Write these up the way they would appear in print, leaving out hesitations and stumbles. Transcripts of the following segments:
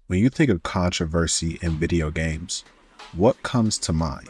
When you think of controversy in video games, what comes to mind?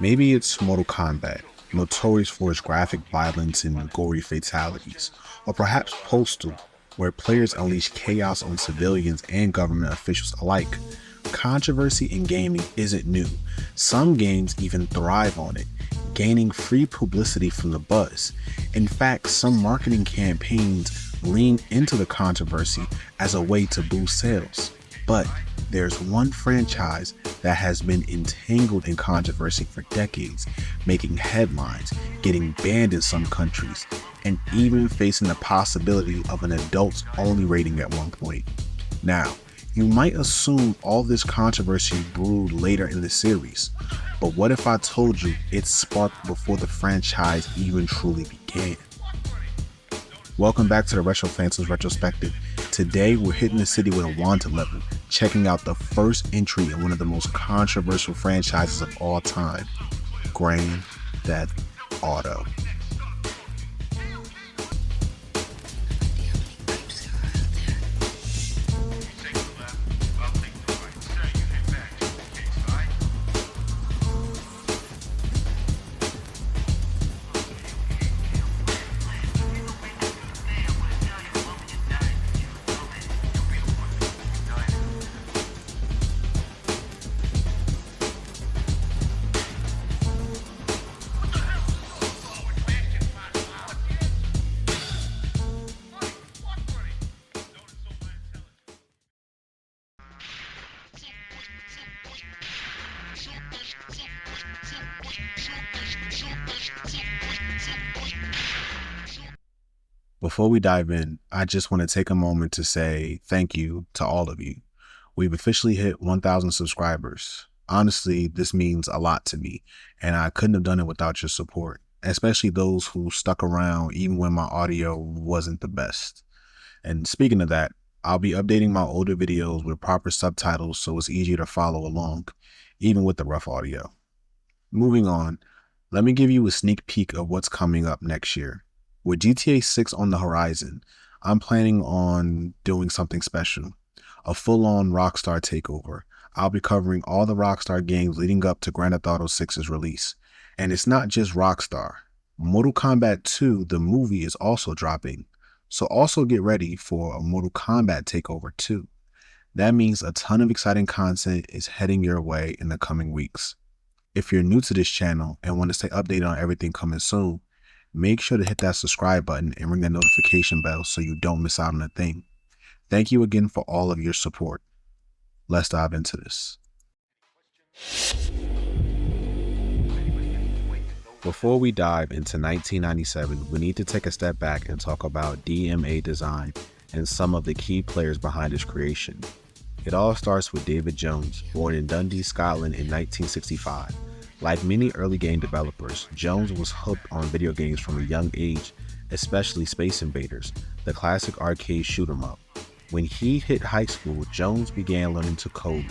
Maybe it's Mortal Kombat, notorious for its graphic violence and gory fatalities, or perhaps Postal, where players unleash chaos on civilians and government officials alike. Controversy in gaming isn't new. Some games even thrive on it, gaining free publicity from the buzz. In fact, some marketing campaigns lean into the controversy as a way to boost sales. But there's one franchise that has been entangled in controversy for decades, making headlines, getting banned in some countries, and even facing the possibility of an adults-only rating at one point. Now, you might assume all this controversy brewed later in the series, but what if I told you it sparked before the franchise even truly began? Welcome back to the Retro Phantoms Retrospective. Today we're hitting the city with a wanted level, checking out the first entry in one of the most controversial franchises of all time, Grand Theft Auto. Before we dive in, I just want to take a moment to say thank you to all of you. We've officially hit 1,000 subscribers. Honestly, this means a lot to me, and I couldn't have done it without your support, especially those who stuck around even when my audio wasn't the best. And speaking of that, I'll be updating my older videos with proper subtitles so it's easier to follow along, even with the rough audio. Moving on, let me give you a sneak peek of what's coming up next year. With GTA 6 on the horizon, I'm planning on doing something special, a full-on Rockstar takeover. I'll be covering all the Rockstar games leading up to Grand Theft Auto 6's release. And it's not just Rockstar. Mortal Kombat 2, the movie, is also dropping. So also get ready for a Mortal Kombat takeover too. That means a ton of exciting content is heading your way in the coming weeks. If you're new to this channel and want to stay updated on everything coming soon, make sure to hit that subscribe button and ring that notification bell so you don't miss out on a thing. Thank you again for all of your support. Let's dive into this. Before we dive into 1997, we need to take a step back and talk about DMA Design and some of the key players behind its creation. It all starts with David Jones, born in Dundee, Scotland in 1965. Like many early game developers, Jones was hooked on video games from a young age, especially Space Invaders, the classic arcade shoot-'em-up. When he hit high school, Jones began learning to code,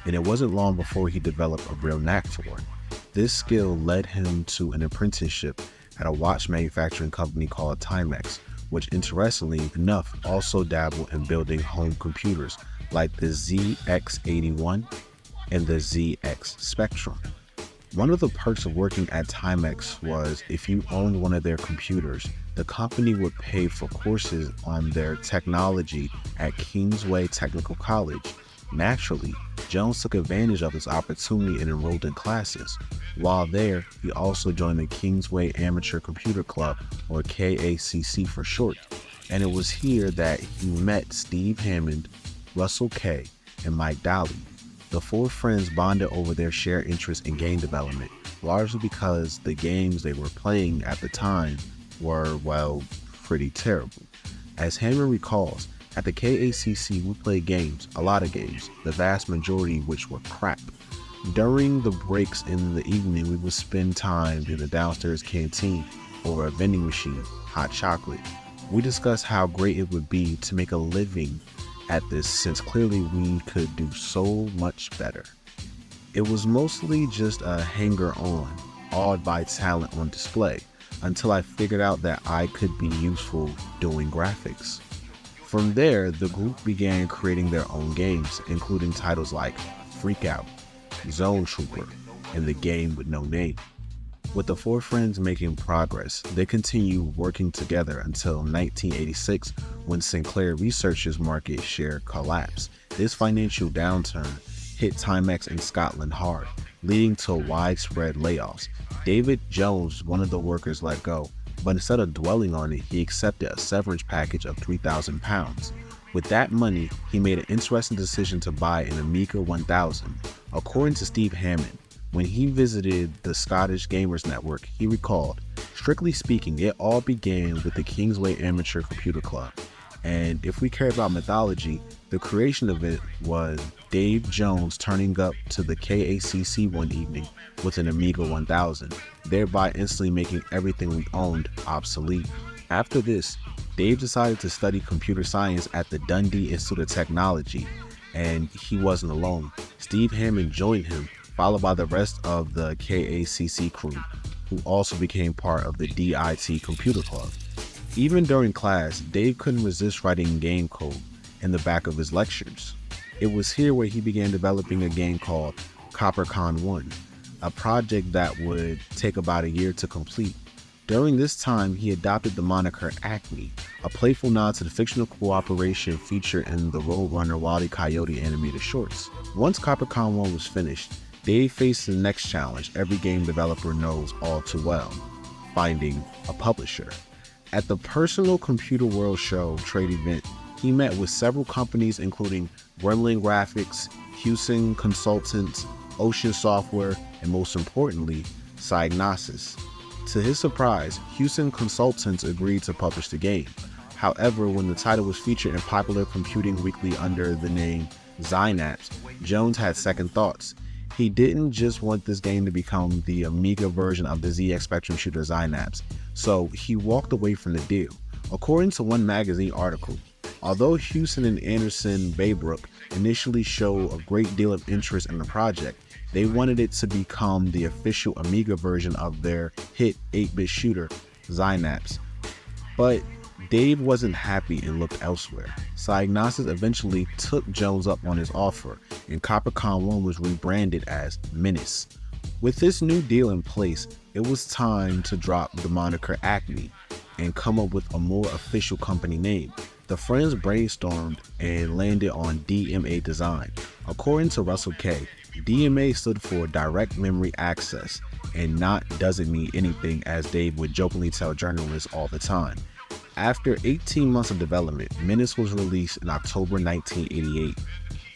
and it wasn't long before he developed a real knack for it. This skill led him to an apprenticeship at a watch manufacturing company called Timex, which interestingly enough also dabbled in building home computers like the ZX81 and the ZX Spectrum. One of the perks of working at Timex was if you owned one of their computers, the company would pay for courses on their technology at Kingsway Technical College. Naturally, Jones took advantage of this opportunity and enrolled in classes. While there, he also joined the Kingsway Amateur Computer Club, or KACC for short, and it was here that he met Steve Hammond, Russell Kay, and Mike Daly. The four friends bonded over their shared interest in game development, largely because the games they were playing at the time were, well, pretty terrible. As Hammond recalls, at the KACC we played games, a lot of games, the vast majority of which were crap. During the breaks in the evening, we would spend time in the downstairs canteen over a vending machine, hot chocolate. We discussed how great it would be to make a living at this since clearly we could do so much better. It was mostly just a hanger-on, awed by talent on display, until I figured out that I could be useful doing graphics. From there, the group began creating their own games, including titles like Freak Out, Zone Trooper, and The Game with No Name. With the four friends making progress, they continued working together until 1986 when Sinclair Research's market share collapsed. This financial downturn hit Timex in Scotland hard, leading to widespread layoffs. David Jones, one of the workers, let go, but instead of dwelling on it, he accepted a severance package of £3,000. With that money, he made an interesting decision to buy an Amiga 1000. According to Steve Hammond, when he visited the Scottish Gamers Network, he recalled, "Strictly speaking, it all began with the Kingsway Amateur Computer Club. And if we care about mythology, the creation of it was Dave Jones turning up to the KACC one evening with an Amiga 1000, thereby instantly making everything we owned obsolete." After this, Dave decided to study computer science at the Dundee Institute of Technology, and he wasn't alone. Steve Hammond joined him, followed by the rest of the KACC crew, who also became part of the DIT Computer Club. Even during class, Dave couldn't resist writing game code in the back of his lectures. It was here where he began developing a game called CopperCon 1, a project that would take about a year to complete. During this time, he adopted the moniker Acme, a playful nod to the fictional cooperation featured in the Roadrunner Wile E. Coyote animated shorts. Once CopperCon 1 was finished, Dave faced the next challenge every game developer knows all too well: finding a publisher. At the Personal Computer World Show trade event, he met with several companies including Gremlin Graphics, Houston Consultants, Ocean Software, and most importantly, Psygnosis. To his surprise, Houston Consultants agreed to publish the game. However, when the title was featured in Popular Computing Weekly under the name Synapse, Jones had second thoughts. He didn't just want this game to become the Amiga version of the ZX Spectrum shooter Synapse, so he walked away from the deal. According to one magazine article, although Houston and Anderson Baybrook initially showed a great deal of interest in the project, they wanted it to become the official Amiga version of their hit 8-bit shooter, Synapse. But Dave wasn't happy and looked elsewhere. Psygnosis eventually took Jones up on his offer, and CopperCon 1 was rebranded as Menace. With this new deal in place, it was time to drop the moniker Acme and come up with a more official company name. The friends brainstormed and landed on DMA Design. According to Russell K., DMA stood for Direct Memory Access, and not doesn't mean anything, as Dave would jokingly tell journalists all the time. After 18 months of development, Menace was released in October 1988.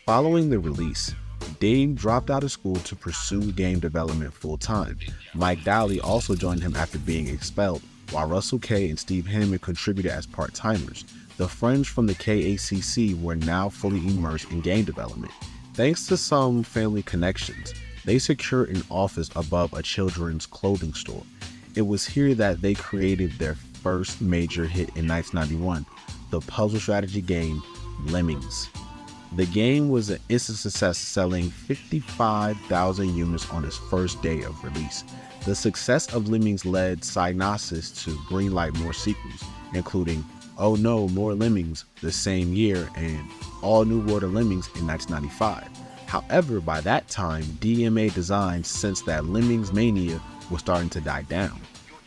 Following the release, Dave dropped out of school to pursue game development full-time. Mike Dowley also joined him after being expelled, while Russell K. and Steve Hammond contributed as part-timers. The friends from the KACC were now fully immersed in game development. Thanks to some family connections, they secured an office above a children's clothing store. It was here that they created their first major hit in 1991, the puzzle strategy game Lemmings. The game was an instant success, selling 55,000 units on its first day of release. The success of Lemmings led Psygnosis to greenlight more sequels, including Oh No, More Lemmings the same year and All New World of Lemmings in 1995. However, by that time, DMA Design sensed that Lemmings mania was starting to die down.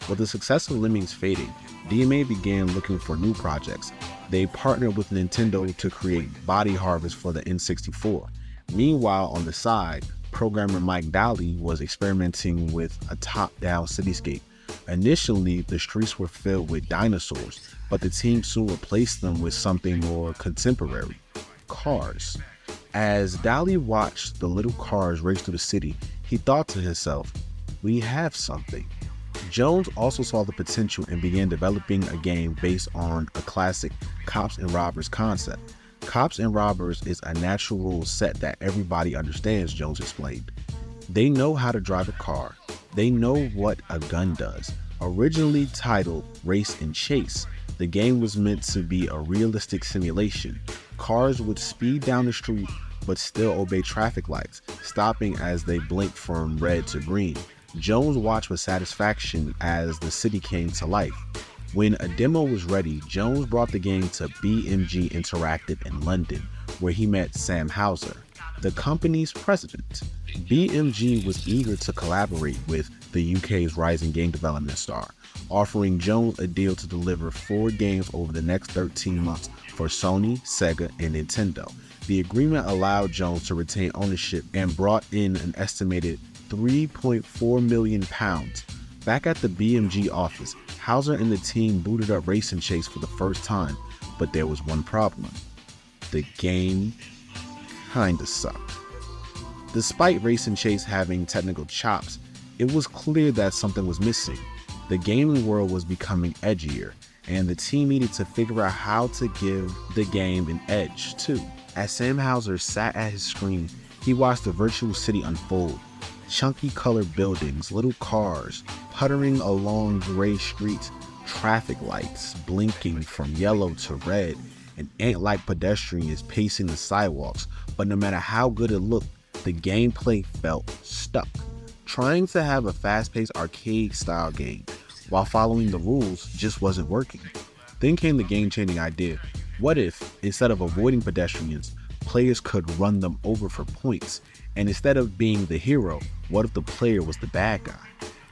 With the success of Lemmings fading, DMA began looking for new projects. They partnered with Nintendo to create Body Harvest for the N64. Meanwhile, on the side, programmer Mike Dowley was experimenting with a top-down cityscape. Initially, the streets were filled with dinosaurs, but the team soon replaced them with something more contemporary: cars. As Dowley watched the little cars race through the city, he thought to himself, "We have something." Jones also saw the potential and began developing a game based on a classic Cops and Robbers concept. Cops and Robbers is a natural rule set that everybody understands, Jones explained. They know how to drive a car. They know what a gun does. Originally titled Race and Chase, the game was meant to be a realistic simulation. Cars would speed down the street but still obey traffic lights, stopping as they blinked from red to green. Jones watched with satisfaction as the city came to life. When a demo was ready, Jones brought the game to BMG Interactive in London, where he met Sam Houser, the company's president. BMG was eager to collaborate with the UK's rising game development star, offering Jones a deal to deliver 4 games over the next 13 months for Sony, Sega, and Nintendo. The agreement allowed Jones to retain ownership and brought in an estimated £3.4 million. Back at the BMG office, Houser and the team booted up Race and Chase for the first time, but there was one problem. The game kinda sucked. Despite Race and Chase having technical chops, it was clear that something was missing. The gaming world was becoming edgier, and the team needed to figure out how to give the game an edge too. As Sam Houser sat at his screen, he watched the virtual city unfold. Chunky colored buildings, little cars, puttering along gray streets, traffic lights blinking from yellow to red, and ant-like pedestrians pacing the sidewalks, but no matter how good it looked, the gameplay felt stuck. Trying to have a fast-paced arcade-style game while following the rules just wasn't working. Then came the game-changing idea. What if, instead of avoiding pedestrians, players could run them over for points? And instead of being the hero, what if the player was the bad guy?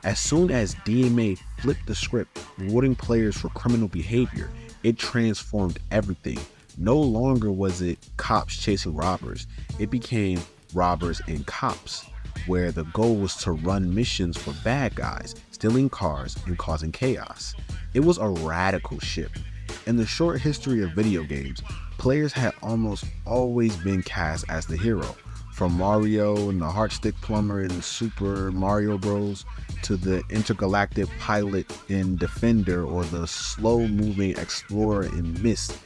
As soon as DMA flipped the script, rewarding players for criminal behavior, it transformed everything. No longer was it cops chasing robbers, it became robbers and cops, where the goal was to run missions for bad guys, stealing cars and causing chaos. It was a radical shift. In the short history of video games, players had almost always been cast as the hero. From Mario and the Heartstick Plumber in Super Mario Bros. To the intergalactic pilot in Defender or the slow-moving explorer in Myst,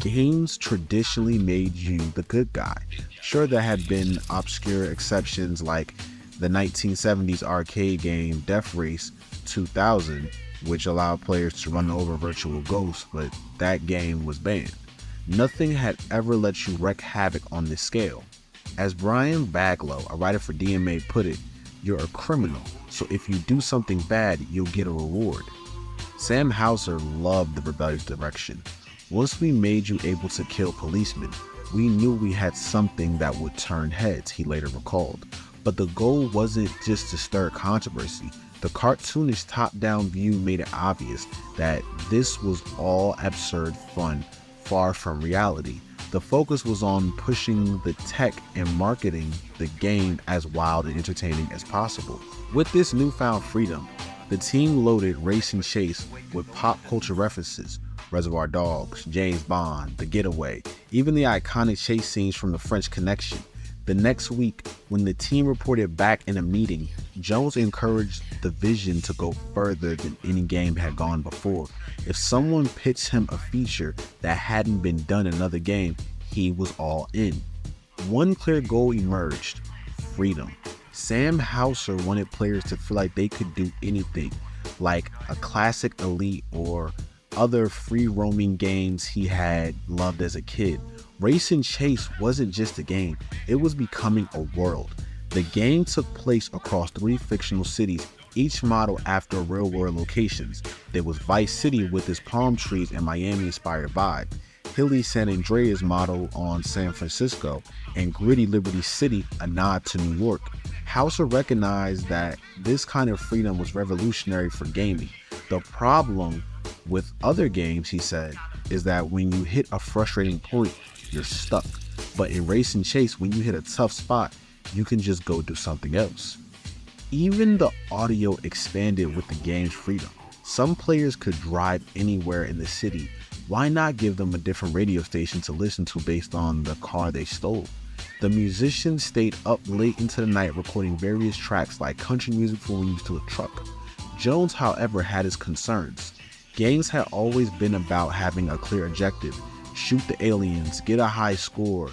games traditionally made you the good guy. Sure, there had been obscure exceptions like the 1970s arcade game Death Race 2000, which allowed players to run over virtual ghosts, but that game was banned. Nothing had ever let you wreak havoc on this scale. As Brian Baglow, a writer for DMA, put it, "You're a criminal, so if you do something bad, you'll get a reward." Sam Houser loved the rebellious direction. "Once we made you able to kill policemen, we knew we had something that would turn heads," he later recalled. But the goal wasn't just to stir controversy. The cartoonish top-down view made it obvious that this was all absurd fun, far from reality. The focus was on pushing the tech and marketing the game as wild and entertaining as possible. With this newfound freedom, the team loaded Race and Chase with pop culture references: Reservoir Dogs, James Bond, The Getaway, even the iconic chase scenes from The French Connection. The next week, when the team reported back in a meeting, Jones encouraged the vision to go further than any game had gone before. If someone pitched him a feature that hadn't been done in another game, he was all in. One clear goal emerged: freedom. Sam Houser wanted players to feel like they could do anything, like a classic Elite or other free-roaming games he had loved as a kid. Race and Chase wasn't just a game, it was becoming a world. The game took place across 3 fictional cities, each modeled after real-world locations. There was Vice City with its palm trees and Miami-inspired vibe, hilly San Andreas model on San Francisco, and gritty Liberty City, a nod to New York. Houser recognized that this kind of freedom was revolutionary for gaming. The problem with other games, he said, is that when you hit a frustrating point, you're stuck. But in Race and Chase, when you hit a tough spot, you can just go do something else. Even the audio expanded with the game's freedom. Some players could drive anywhere in the city. Why not give them a different radio station to listen to based on the car they stole? The musicians stayed up late into the night recording various tracks like country music for when you stole a truck. Jones, however, had his concerns. Games had always been about having a clear objective: shoot the aliens, get a high score.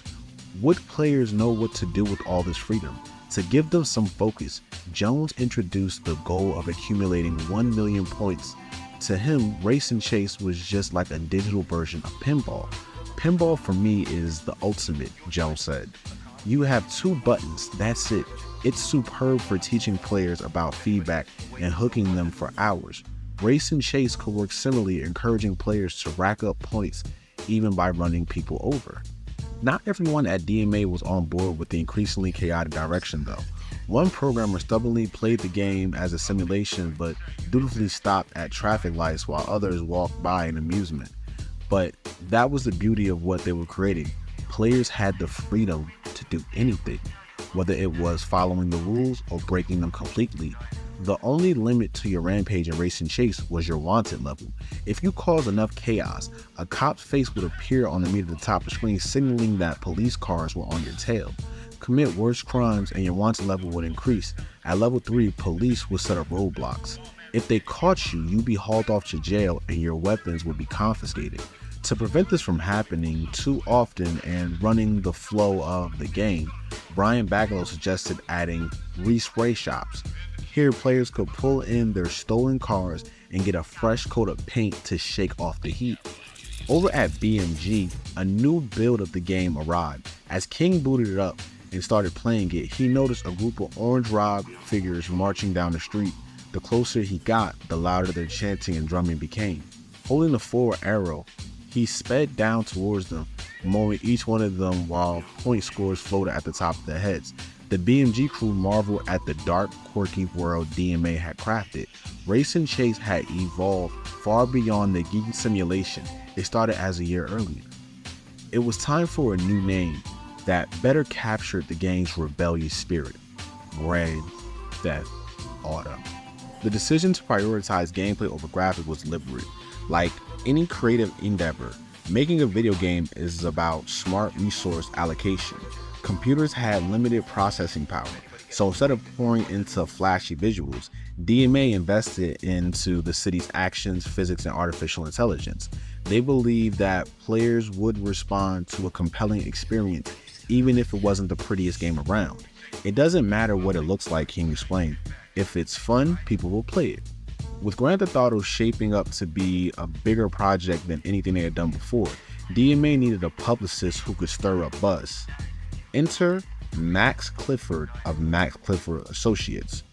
Would players know what to do with all this freedom? To give them some focus, Jones introduced the goal of accumulating 1 million points. To him, Race and Chase was just like a digital version of pinball. "Pinball for me is the ultimate," Jones said. "You have 2 buttons, that's it. It's superb for teaching players about feedback and hooking them for hours. Race and chase could work similarly, encouraging players to rack up points even by running people over. Not everyone at DMA was on board with the increasingly chaotic direction though. One programmer stubbornly played the game as a simulation but dutifully stopped at traffic lights while others walked by in amusement. But that was the beauty of what they were creating. Players had the freedom to do anything, whether it was following the rules or breaking them completely. The only limit to your rampage and race and chase was your wanted level. If you caused enough chaos, a cop's face would appear on the meter at the top of the screen signaling that police cars were on your tail. Commit worse crimes and your wanted level would increase. At level 3, police would set up roadblocks. If they caught you, you'd be hauled off to jail and your weapons would be confiscated. To prevent this from happening too often and running the flow of the game, Brian Baglow suggested adding respray shops. Here, players could pull in their stolen cars and get a fresh coat of paint to shake off the heat. Over at BMG, a new build of the game arrived. As King booted it up and started playing it, he noticed a group of orange rob figures marching down the street. The closer he got, the louder their chanting and drumming became. Holding the forward arrow, he sped down towards them, mowing each one of them while point scores floated at the top of their heads. The BMG crew marveled at the dark, quirky world DMA had crafted. Race and chase had evolved far beyond the geeky simulation it started as a year earlier. It was time for a new name that better captured the game's rebellious spirit: Grand Theft Auto. The decision to prioritize gameplay over graphics was deliberate. Like any creative endeavor, making a video game is about smart resource allocation. Computers had limited processing power, so instead of pouring into flashy visuals, DMA invested into the city's actions, physics, and artificial intelligence. They believed that players would respond to a compelling experience even if it wasn't the prettiest game around. It doesn't matter what it looks like, King explained. If it's fun, people will play it. With Grand Theft Auto shaping up to be a bigger project than anything they had done before, DMA needed a publicist who could stir up buzz. Enter Max Clifford of Max Clifford Associates.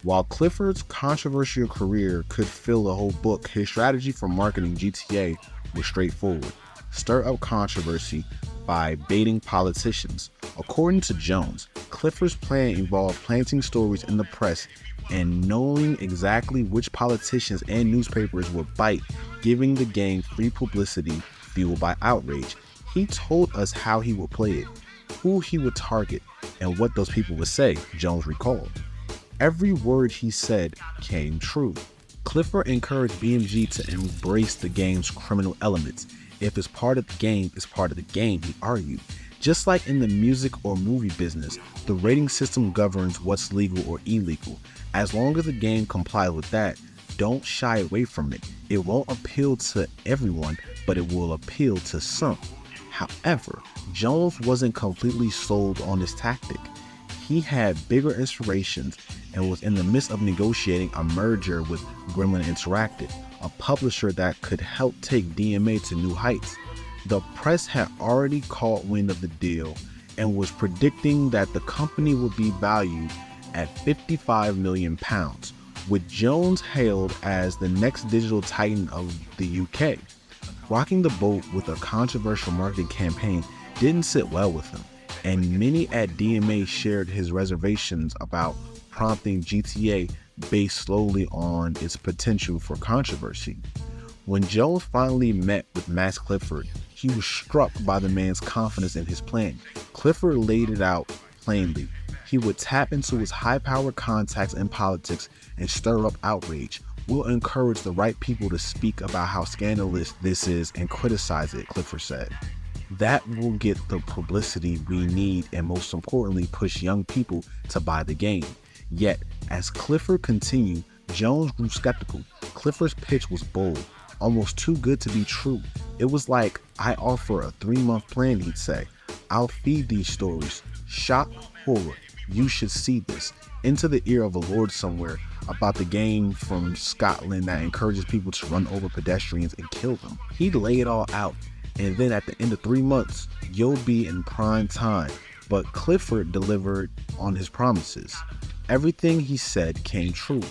While Clifford's controversial career could fill a whole book, his strategy for marketing GTA was straightforward: stir up controversy by baiting politicians. According to Jones, Clifford's plan involved planting stories in the press and knowing exactly which politicians and newspapers would bite, giving the game free publicity fueled by outrage. He told us how he would play it, who he would target, and what those people would say, Jones recalled. Every word he said came true. Clifford encouraged BMG to embrace the game's criminal elements. If it's part of the game, it's part of the game, he argued. Just like in the music or movie business, the rating system governs what's legal or illegal. As long as the game complies with that, don't shy away from it. It won't appeal to everyone, but it will appeal to some. However, Jones wasn't completely sold on this tactic. He had bigger inspirations and was in the midst of negotiating a merger with Gremlin Interactive, a publisher that could help take DMA to new heights. The press had already caught wind of the deal and was predicting that the company would be valued at £55 million, with Jones hailed as the next digital titan of the UK. Rocking the boat with a controversial marketing campaign didn't sit well with him, and many at DMA shared his reservations about prompting GTA based solely on its potential for controversy. When Jones finally met with Max Clifford, he was struck by the man's confidence in his plan. Clifford laid it out plainly. He would tap into his high-powered contacts in politics and stir up outrage. We'll encourage the right people to speak about how scandalous this is and criticize it, Clifford said. That will get the publicity we need and most importantly push young people to buy the game. Yet, as Clifford continued, Jones grew skeptical. Clifford's pitch was bold, almost too good to be true. It was like, I offer a 3-month plan, he'd say. I'll feed these stories. Shock, horror. You should see this. Into the ear of a lord somewhere about the game from Scotland that encourages people to run over pedestrians and kill them. He'd lay it all out, and then at the end of 3 months, you'll be in prime time. But Clifford delivered on his promises. Everything he said came true.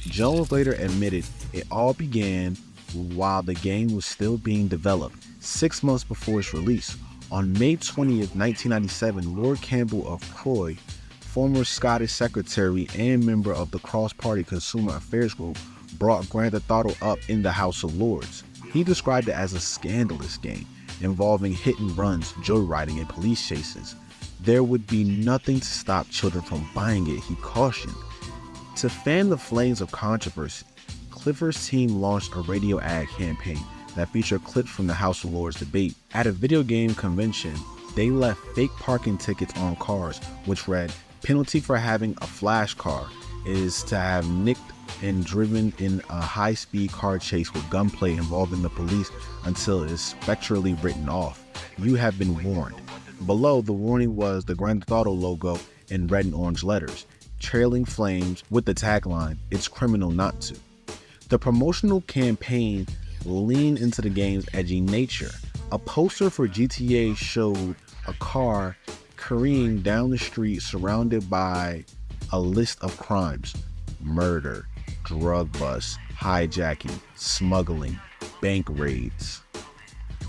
Jones later admitted it all began while the game was still being developed, 6 months before its release. On May 20th, 1997, Lord Campbell of Croy, former Scottish secretary and member of the cross-party Consumer Affairs Group, brought Grand Theft Auto up in the House of Lords. He described it as a scandalous game, involving hit and runs, joyriding, and police chases. There would be nothing to stop children from buying it, he cautioned. To fan the flames of controversy, Clifford's team launched a radio ad campaign that featured clips from the House of Lords debate. At a video game convention, they left fake parking tickets on cars, which read, "Penalty for having a flash car is to have nicked and driven in a high-speed car chase with gunplay involving the police until it is spectrally written off. You have been warned." Below, the warning was the Grand Theft Auto logo in red and orange letters, trailing flames with the tagline, "It's criminal not to." The promotional campaign leaned into the game's edgy nature. A poster for GTA showed a car careening down the street surrounded by a list of crimes: murder, drug busts, hijacking, smuggling, bank raids,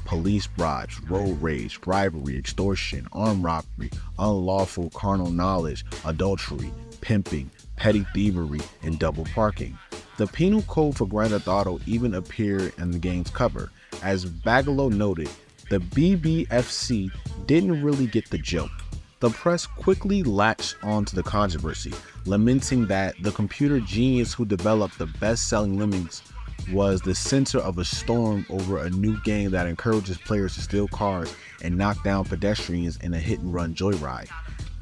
police bribes, road rage, bribery, extortion, armed robbery, unlawful carnal knowledge, adultery, pimping, petty thievery, and double parking. The penal code for Grand Theft Auto even appeared in the game's cover. As Bagalow noted, the BBFC didn't really get the joke. The press quickly latched onto the controversy, lamenting that the computer genius who developed the best-selling Lemmings was the center of a storm over a new game that encourages players to steal cars and knock down pedestrians in a hit-and-run joyride.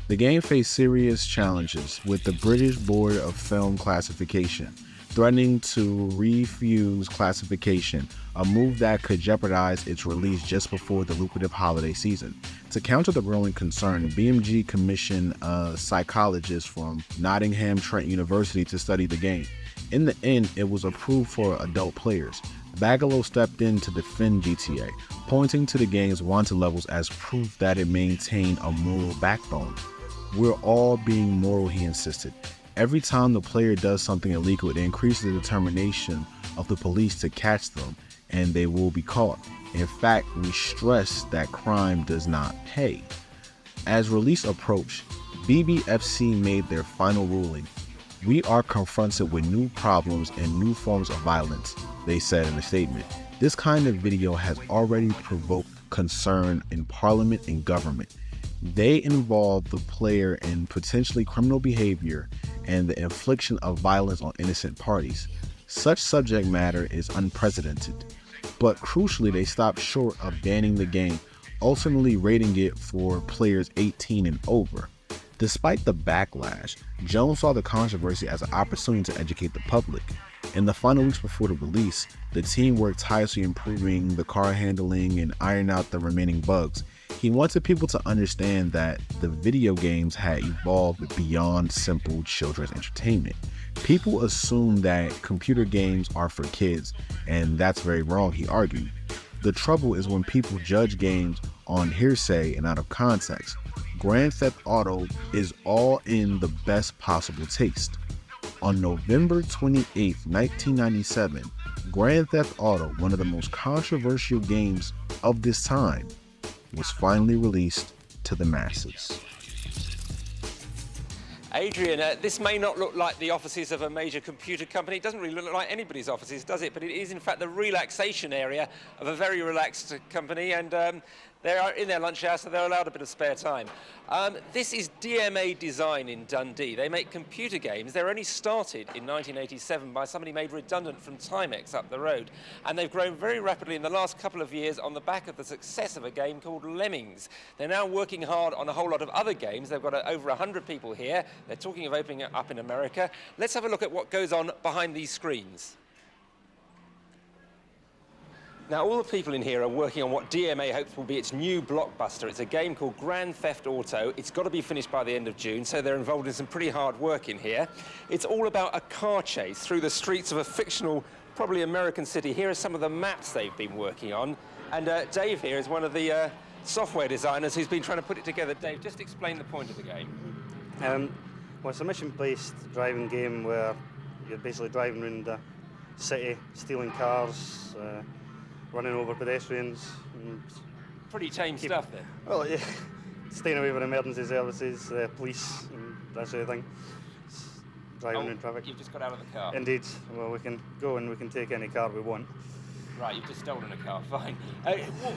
The game faced serious challenges, with the British Board of Film Classification threatening to refuse classification, a move that could jeopardize its release just before the lucrative holiday season. To counter the growing concern, BMG commissioned a psychologist from Nottingham Trent University to study the game. In the end, it was approved for adult players. Bagalow stepped in to defend GTA, pointing to the game's wanted levels as proof that it maintained a moral backbone. "We're all being moral," he insisted. "Every time the player does something illegal, it increases the determination of the police to catch them, and they will be caught. In fact, we stress that crime does not pay." As release approached, BBFC made their final ruling. "We are confronted with new problems and new forms of violence," they said in a statement. "This kind of video has already provoked concern in Parliament and government. They involve the player in potentially criminal behavior and the infliction of violence on innocent parties. Such subject matter is unprecedented." But crucially, they stopped short of banning the game, ultimately rating it for players 18 and over. Despite the backlash, Jones saw the controversy as an opportunity to educate the public. In the final weeks before the release, the team worked tirelessly improving the car handling and ironing out the remaining bugs. He wanted people to understand that the video games had evolved beyond simple children's entertainment. People assume that computer games are for kids, and that's very wrong, he argued. The trouble is when people judge games on hearsay and out of context. Grand Theft Auto is all in the best possible taste. On November 28, 1997, Grand Theft Auto, one of the most controversial games of this time, was finally released to the masses. Adrian, this may not look like the offices of a major computer company. It doesn't really look like anybody's offices, does it? But it is, in fact, the relaxation area of a very relaxed company, and they are in their lunch hour, so they're allowed a bit of spare time. This is DMA Design in Dundee. They make computer games. They're only started in 1987 by somebody made redundant from Timex up the road, and they've grown very rapidly in the last couple of years on the back of the success of a game called Lemmings. They're now working hard on a whole lot of other games. They've got over 100 people here. They're talking of opening it up in America. Let's have a look at what goes on behind these screens. Now, all the people in here are working on what DMA hopes will be its new blockbuster. It's a game called Grand Theft Auto. It's got to be finished by the end of June, so they're involved in some pretty hard work in here. It's all about a car chase through the streets of a fictional, probably American city. Here are some of the maps they've been working on. And Dave here is one of the software designers who's been trying to put it together. Dave, just explain the point of the game. Well, it's a mission-based driving game where you're basically driving around the city, stealing cars, running over pedestrians. And Pretty tame stuff then. well, yeah, staying away from emergency services, police, and that sort of thing. Driving in traffic. You've just got out of the car. Indeed. Well, we can go and we can take any car we want. Right, you've just stolen a car, fine.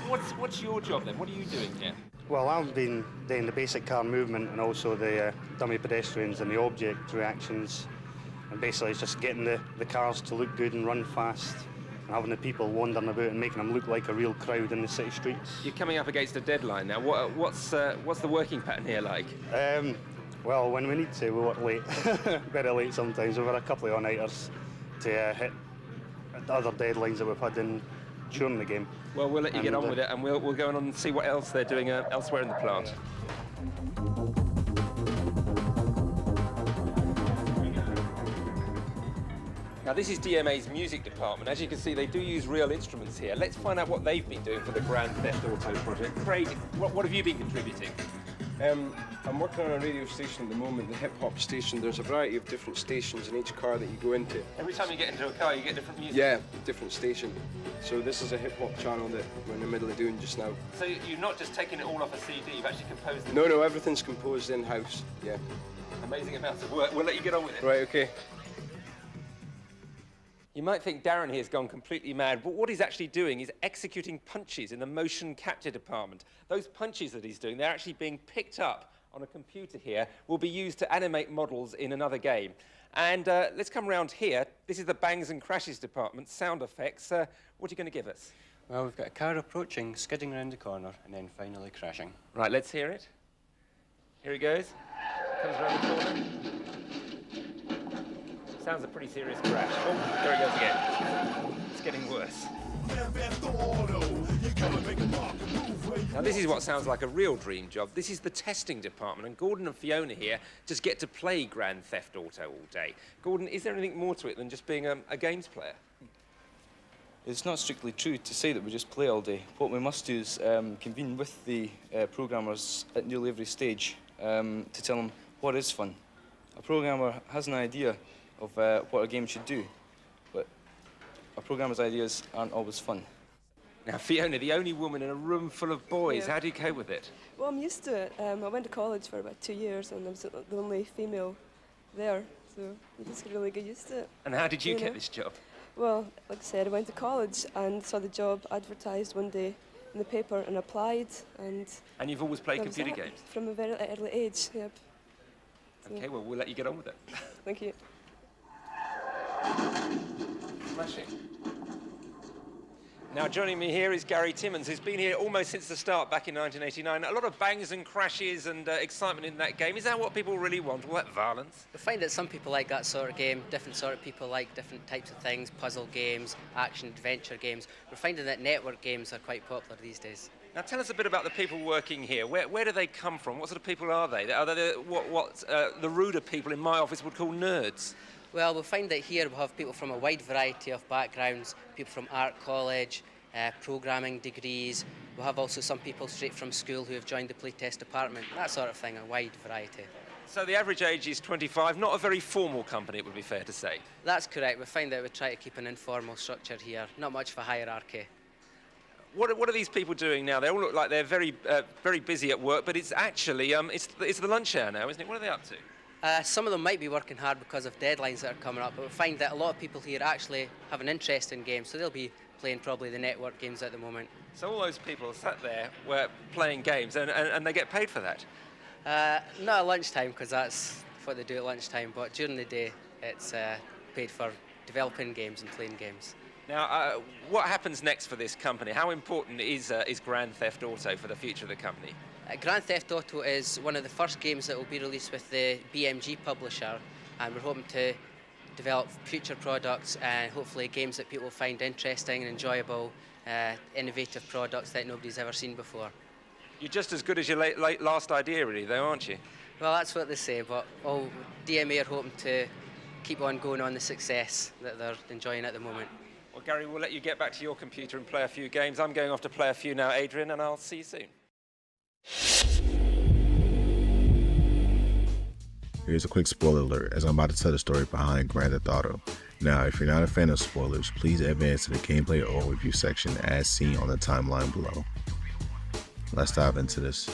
What's your job then? What are you doing here? Well, I've been doing the basic car movement and also the dummy pedestrians and the object reactions. And basically it's just getting the cars to look good and run fast and having the people wandering about and making them look like a real crowd in the city streets. You're coming up against a deadline now. What's the working pattern here like? Well, when we need to, we work late. Very late sometimes. We've had a couple of all-nighters to hit other deadlines that we've had during the game. Well, we'll let you get on with it, and we'll go on and see what else they're doing elsewhere in the plant. Now, this is DMA's music department. As you can see, they do use real instruments here. Let's find out what they've been doing for the Grand Theft Auto project. Craig, what have you been contributing? I'm working on a radio station at the moment, the hip-hop station. There's a variety of different stations in each car that you go into. Every time you get into a car, you get different music? Yeah, different station. So this is a hip-hop channel that we're in the middle of doing just now. So you've not just taken it all off a CD, you've actually composed it? No, everything's composed in-house, yeah. Amazing amounts of work. We'll let you get on with it. Right, okay. You might think Darren here has gone completely mad, but what he's actually doing is executing punches in the motion capture department. Those punches that he's doing, they're actually being picked up on a computer here, will be used to animate models in another game. And let's come round here. This is the bangs and crashes department, sound effects. What are you going to give us? Well, we've got a car approaching, skidding around the corner, and then finally crashing. Right, let's hear it. Here he goes. Comes around the corner. Sounds a pretty serious crash. Oh, there he goes again. It's getting worse. Now, this is what sounds like a real dream job. This is the testing department, and Gordon and Fiona here just get to play Grand Theft Auto all day. Gordon, is there anything more to it than just being a games player? It's not strictly true to say that we just play all day. What we must do is convene with the programmers at nearly every stage to tell them what is fun. A programmer has an idea of what a game should do, but a programmer's ideas aren't always fun. Now, Fiona, the only woman in a room full of boys, Yeah. how do you cope with it? Well, I'm used to it. I went to college for about 2 years and I was the only female there, so you just really get used to it. And how did you You get know? this job? Well, like I said, I went to college and saw the job advertised one day in the paper and applied, and And you've always played that was computer that. games? From a very early age, yep. Okay, well, we'll let you get on with it. Thank you. Smashing. Now, joining me here is Gary Timmons, who's been here almost since the start back in 1989. A lot of bangs and crashes and excitement in that game. Is that what people really want, all that violence? We find that some people like that sort of game, different sort of people like different types of things, puzzle games, action-adventure games. We're finding that network games are quite popular these days. Now, tell us a bit about the people working here. Where do they come from? What sort of people are they? Are they what the ruder people in my office would call nerds? Well, we'll find that here we'll have people from a wide variety of backgrounds, people from art college, programming degrees. We'll have also some people straight from school who have joined the playtest department, that sort of thing, a wide variety. So the average age is 25, not a very formal company, it would be fair to say. That's correct. We find that we try to keep an informal structure here, not much of a hierarchy. What are these people doing now? They all look like they're very busy at work, but it's actually it's the lunch hour now, isn't it? What are they up to? Some of them might be working hard because of deadlines that are coming up, but we find that a lot of people here actually have an interest in games, so they'll be playing probably the network games at the moment. So all those people sat there were playing games, and they get paid for that? Not at lunchtime, because that's what they do at lunchtime, but during the day it's paid for developing games and playing games. Now, what happens next for this company? How important is Grand Theft Auto for the future of the company? Grand Theft Auto is one of the first games that will be released with the BMG publisher, and we're hoping to develop future products and hopefully games that people will find interesting and enjoyable, innovative products that nobody's ever seen before. You're just as good as your last idea, really, though, aren't you? Well, that's what they say, but DMA are hoping to keep on going on the success that they're enjoying at the moment. Well, Gary, we'll let you get back to your computer and play a few games. I'm going off to play a few now, Adrian, and I'll see you soon. Here's a quick spoiler alert as I'm about to tell the story behind Grand Theft Auto. Now, if you're not a fan of spoilers, please advance to the gameplay overview section as seen on the timeline below. Let's dive into this.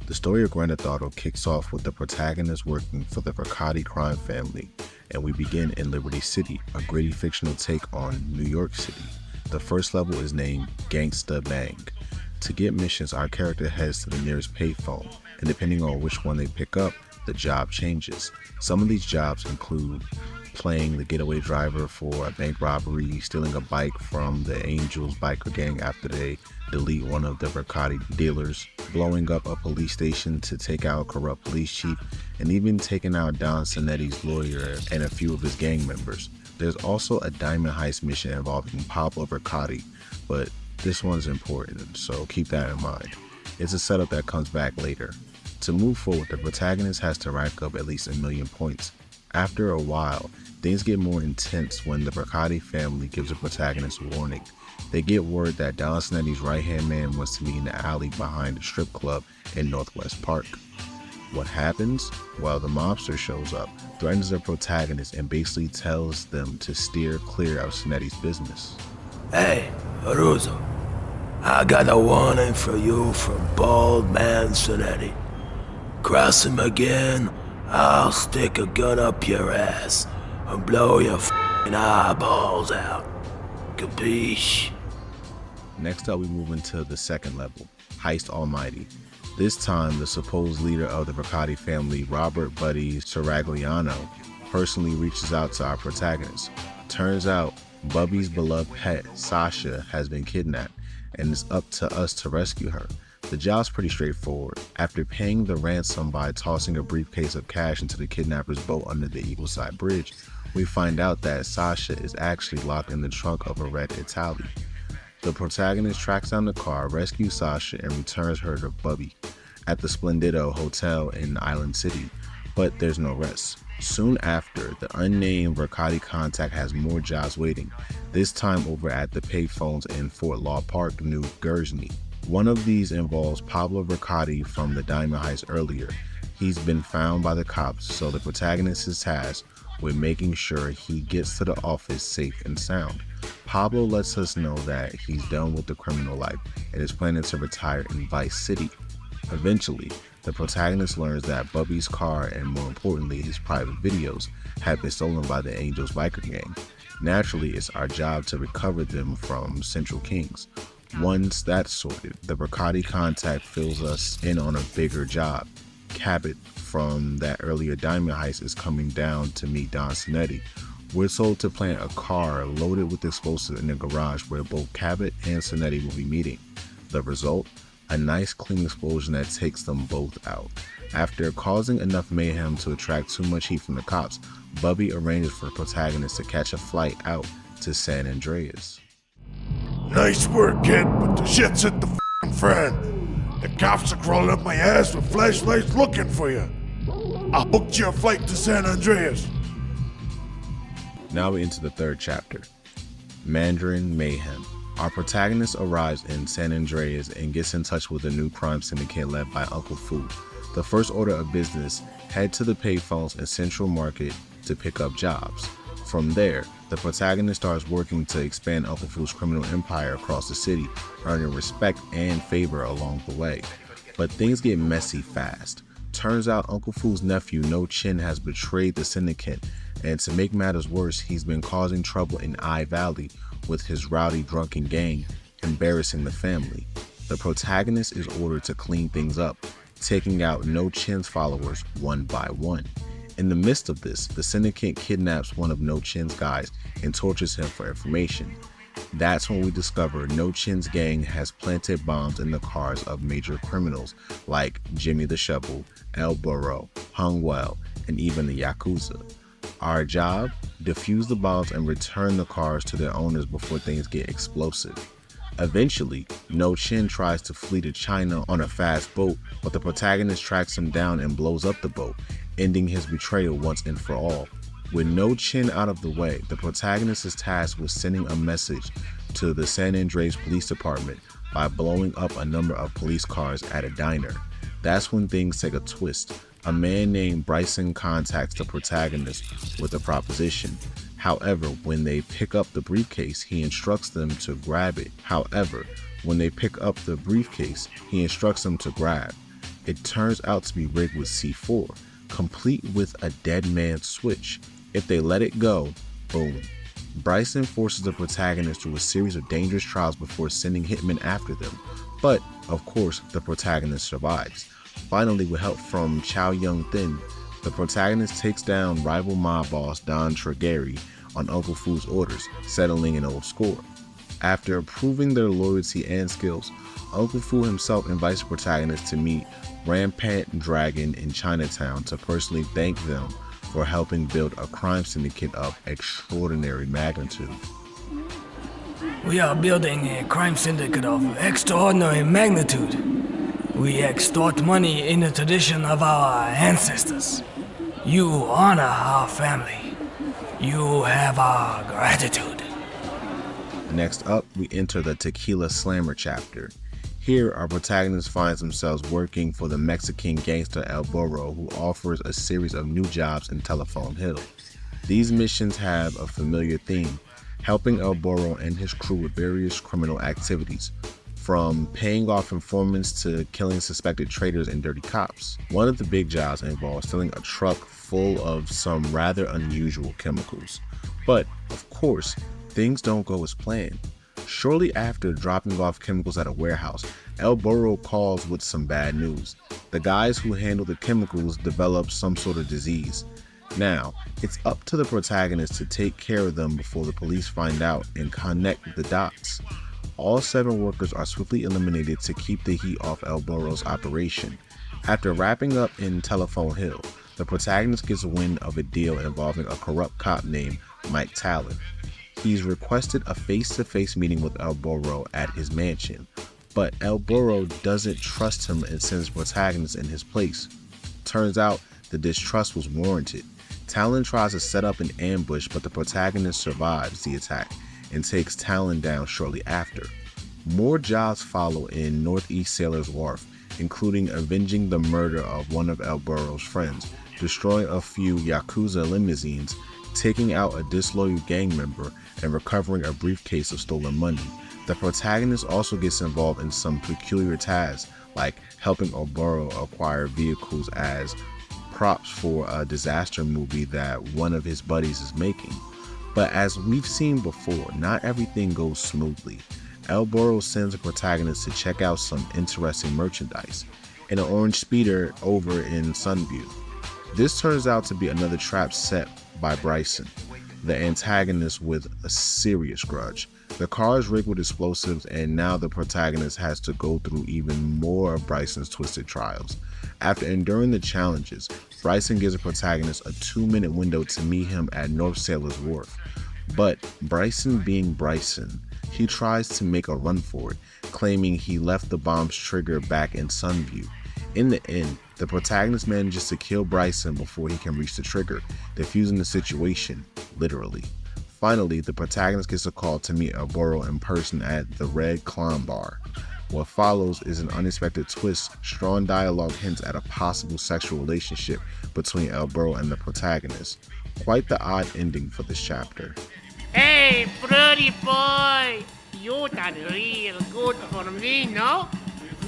The story of Grand Theft Auto kicks off with the protagonist working for the Riccati crime family, and we begin in Liberty City, a gritty fictional take on New York City. The first level is named Gangsta Bang. To get missions, our character heads to the nearest payphone, and depending on which one they pick up, the job changes. Some of these jobs include playing the getaway driver for a bank robbery, stealing a bike from the Angels biker gang after they delete one of the Riccati dealers, blowing up a police station to take out a corrupt police chief, and even taking out Don Sonetti's lawyer and a few of his gang members. There's also a diamond heist mission involving Pablo Riccati, but this one's important, so keep that in mind. It's a setup that comes back later. To move forward, the protagonist has to rack up at least 1 million points. After a while, things get more intense when the Riccati family gives the protagonist a warning. They get word that Don Sonetti's right-hand man wants to meet in the alley behind the strip club in Northwest Park. What happens? Well, the mobster shows up, threatens the protagonist, and basically tells them to steer clear of Sonetti's business. Hey, Aruzo, I got a warning for you from Bald Man Sonetti. Cross him again, I'll stick a gun up your ass and blow your f***ing eyeballs out. Capiche? Next up, we move into the second level, Heist Almighty. This time, the supposed leader of the Riccati family, Robert Buddy Saragliano, personally reaches out to our protagonist. Turns out, Bubby's beloved pet, Sasha, has been kidnapped, and it's up to us to rescue her. The job's pretty straightforward. After paying the ransom by tossing a briefcase of cash into the kidnapper's boat under the Eagleside Bridge, we find out that Sasha is actually locked in the trunk of a red Itali. The protagonist tracks down the car, rescues Sasha, and returns her to Bubby at the Splendido Hotel in Island City, but there's no rest. Soon after, the unnamed Riccati contact has more jobs waiting, this time over at the payphones in Fort Law Park, New Jersey. One of these involves Pablo Riccati from the diamond heist earlier. He's been found by the cops, so the protagonist is tasked with making sure he gets to the office safe and sound. Pablo lets us know that he's done with the criminal life and is planning to retire in Vice City. Eventually, the protagonist learns that Bubby's car and, more importantly, his private videos have been stolen by the Angels biker gang. Naturally, it's our job to recover them from Central Kings. Once that's sorted, the Riccati contact fills us in on a bigger job. Cabot from that earlier diamond heist is coming down to meet Don Sonetti. We're told to plant a car loaded with explosives in the garage where both Cabot and Sonetti will be meeting. The result? A nice clean explosion that takes them both out. After causing enough mayhem to attract too much heat from the cops, Bubby arranges for the protagonist to catch a flight out to San Andreas. Nice work, kid, but the shit's hit the f***ing fan. The cops are crawling up my ass with flashlights looking for you. I booked you a flight to San Andreas. Now we're into the third chapter, Mandarin Mayhem. Our protagonist arrives in San Andreas and gets in touch with a new crime syndicate led by Uncle Fu. The first order of business, head to the payphones in Central Market to pick up jobs. From there, the protagonist starts working to expand Uncle Fu's criminal empire across the city, earning respect and favor along the way. But things get messy fast. Turns out Uncle Fu's nephew, No Chin, has betrayed the syndicate, and to make matters worse, he's been causing trouble in I Valley with his rowdy drunken gang, embarrassing the family. The protagonist is ordered to clean things up, taking out No Chin's followers one by one. In the midst of this, the syndicate kidnaps one of No Chin's guys and tortures him for information. That's when we discover No Chin's gang has planted bombs in the cars of major criminals like Jimmy the Shovel, El Burro, Hung Well, and even the Yakuza. Our job? Defuse the bombs and return the cars to their owners before things get explosive. Eventually, No Chin tries to flee to China on a fast boat, but the protagonist tracks him down and blows up the boat, ending his betrayal once and for all. With No Chin out of the way, the protagonist is tasked with sending a message to the San Andreas Police Department by blowing up a number of police cars at a diner. That's when things take a twist. A man named Bryson contacts the protagonist with a proposition. However, when they pick up the briefcase, he instructs them to grab it. It turns out to be rigged with C4, complete with a dead man's switch. If they let it go, boom. Bryson forces the protagonist through a series of dangerous trials before sending hitmen after them. But, of course, the protagonist survives. Finally, with help from Chow Yun-thin, the protagonist takes down rival mob boss Don Tregary on Uncle Fu's orders, settling an old score. After proving their loyalty and skills, Uncle Fu himself invites the protagonist to meet Rampant Dragon in Chinatown to personally thank them for helping build a crime syndicate of extraordinary magnitude. We are building a crime syndicate of extraordinary magnitude. We extort money in the tradition of our ancestors. You honor our family. You have our gratitude. Next up, we enter the Tequila Slammer chapter. Here, our protagonist finds themselves working for the Mexican gangster El Burro, who offers a series of new jobs in Telephone Hill. These missions have a familiar theme, helping El Burro and his crew with various criminal activities, from paying off informants to killing suspected traitors and dirty cops. One of the big jobs involves filling a truck full of some rather unusual chemicals. But, of course, things don't go as planned. Shortly after dropping off chemicals at a warehouse, El Burro calls with some bad news. The guys who handle the chemicals develop some sort of disease. Now, it's up to the protagonist to take care of them before the police find out and connect the dots. All 7 workers are swiftly eliminated to keep the heat off El Burro's operation. After wrapping up in Telephone Hill, the protagonist gets wind of a deal involving a corrupt cop named Mike Talon. He's requested a face-to-face meeting with El Burro at his mansion, but El Burro doesn't trust him and sends the protagonist in his place. Turns out the distrust was warranted. Talon tries to set up an ambush, but the protagonist survives the attack and takes Talon down shortly after. More jobs follow in Northeast Sailor's Wharf, including avenging the murder of one of El Burro's friends, destroying a few Yakuza limousines, taking out a disloyal gang member, and recovering a briefcase of stolen money. The protagonist also gets involved in some peculiar tasks, like helping El Burro acquire vehicles as props for a disaster movie that one of his buddies is making. But as we've seen before, not everything goes smoothly. El Burro sends the protagonist to check out some interesting merchandise, in an orange speeder over in Sunview. This turns out to be another trap set by Bryson, the antagonist with a serious grudge. The car is rigged with explosives, and now the protagonist has to go through even more of Bryson's twisted trials. After enduring the challenges, Bryson gives the protagonist a 2-minute window to meet him at North Sailor's Wharf. But Bryson being Bryson, he tries to make a run for it, claiming he left the bomb's trigger back in Sunview. In the end, the protagonist manages to kill Bryson before he can reach the trigger, defusing the situation, literally. Finally, the protagonist gets a call to meet El Burro in person at the Red Clown Bar. What follows is an unexpected twist. Strong dialogue hints at a possible sexual relationship between El Burro and the protagonist. Quite the odd ending for this chapter. Hey, pretty boy! You done real good for me, no?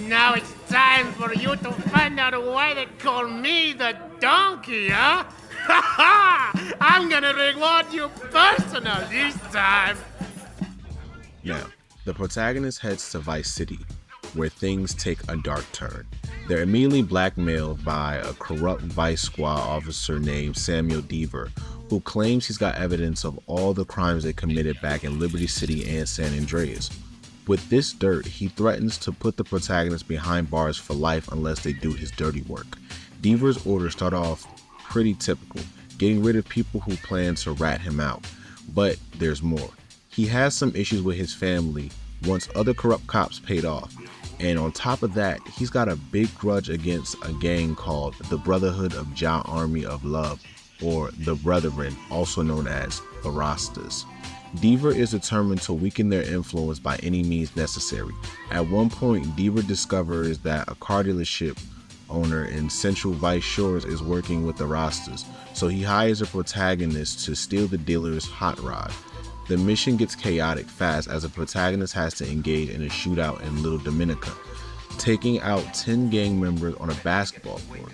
Now it's time for you to find out why they call me the donkey, huh? Ha ha! I'm gonna reward you personal this time! Now, the protagonist heads to Vice City, where things take a dark turn. They're immediately blackmailed by a corrupt Vice Squad officer named Samuel Deaver, who claims he's got evidence of all the crimes they committed back in Liberty City and San Andreas. With this dirt, he threatens to put the protagonist behind bars for life unless they do his dirty work. Deaver's orders start off pretty typical, getting rid of people who plan to rat him out. But there's more. He has some issues with his family once other corrupt cops paid off. And on top of that, he's got a big grudge against a gang called the Brotherhood of Ja Army of Love, or the Brethren, also known as the Rastas. Deaver is determined to weaken their influence by any means necessary. At one point, Deaver discovers that a car dealership owner in Central Vice Shores is working with the Rastas, so he hires a protagonist to steal the dealer's hot rod. The mission gets chaotic fast as the protagonist has to engage in a shootout in Little Dominica, taking out 10 gang members on a basketball court.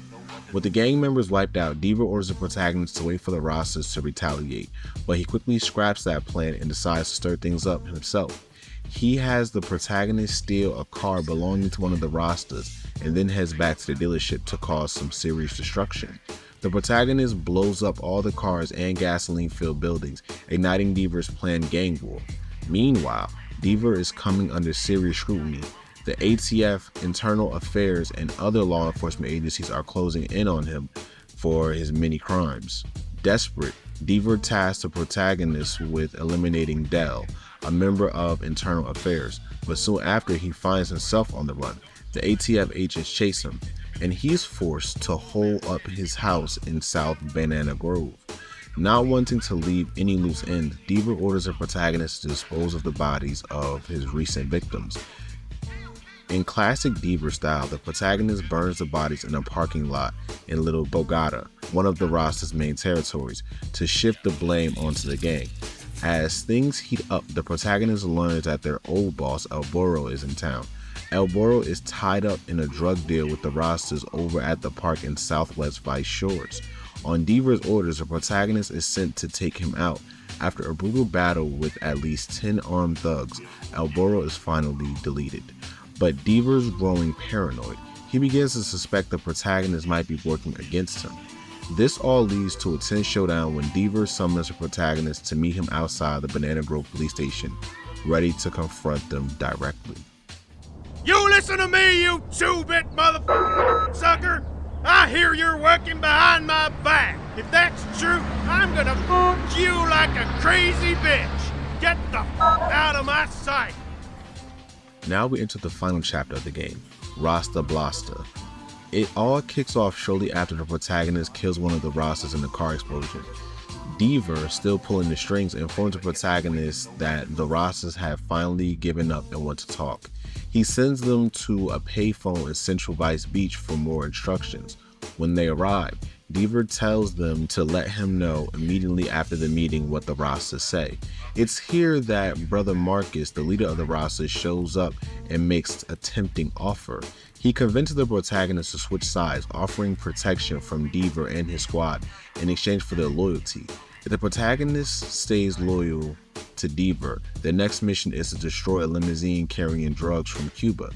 With the gang members wiped out, Deaver orders the protagonist to wait for the Rastas to retaliate, but he quickly scraps that plan and decides to stir things up himself. He has the protagonist steal a car belonging to one of the Rastas and then heads back to the dealership to cause some serious destruction. The protagonist blows up all the cars and gasoline-filled buildings, igniting Deaver's planned gang war. Meanwhile, Deaver is coming under serious scrutiny. The ATF, Internal Affairs, and other law enforcement agencies are closing in on him for his many crimes. Desperate, Deaver tasks the protagonist with eliminating Dell, a member of Internal Affairs, but soon after he finds himself on the run. The ATF agents chase him, and he's forced to hole up his house in South Banana Grove. Not wanting to leave any loose ends, Deaver orders the protagonist to dispose of the bodies of his recent victims. In classic Deaver style, the protagonist burns the bodies in a parking lot in Little Bogota, one of the Rastas' main territories, to shift the blame onto the gang. As things heat up, the protagonist learns that their old boss, El Burro, is in town. El Burro is tied up in a drug deal with the Rastas over at the park in Southwest Vice Shores. On Deaver's orders, the protagonist is sent to take him out. After a brutal battle with at least 10 armed thugs, El Burro is finally deleted. But Deaver's growing paranoid. He begins to suspect the protagonist might be working against him. This all leads to a tense showdown when Deaver summons the protagonist to meet him outside the Banana Grove police station, ready to confront them directly. You listen to me, you two-bit motherfucker sucker! I hear you're working behind my back. If that's true, I'm gonna fuck you like a crazy bitch. Get the fuck out of my sight. Now we enter the final chapter of the game, Rasta Blasta. It all kicks off shortly after the protagonist kills one of the Rastas in the car explosion. Deaver, still pulling the strings, informs the protagonist that the Rastas have finally given up and want to talk. He sends them to a payphone in Central Vice Beach for more instructions. When they arrive, Deaver tells them to let him know immediately after the meeting what the Rastas say. It's here that Brother Marcus, the leader of the Rastas, shows up and makes a tempting offer. He convinces the protagonist to switch sides, offering protection from Deaver and his squad in exchange for their loyalty. If the protagonist stays loyal to Deaver, their next mission is to destroy a limousine carrying drugs from Cuba.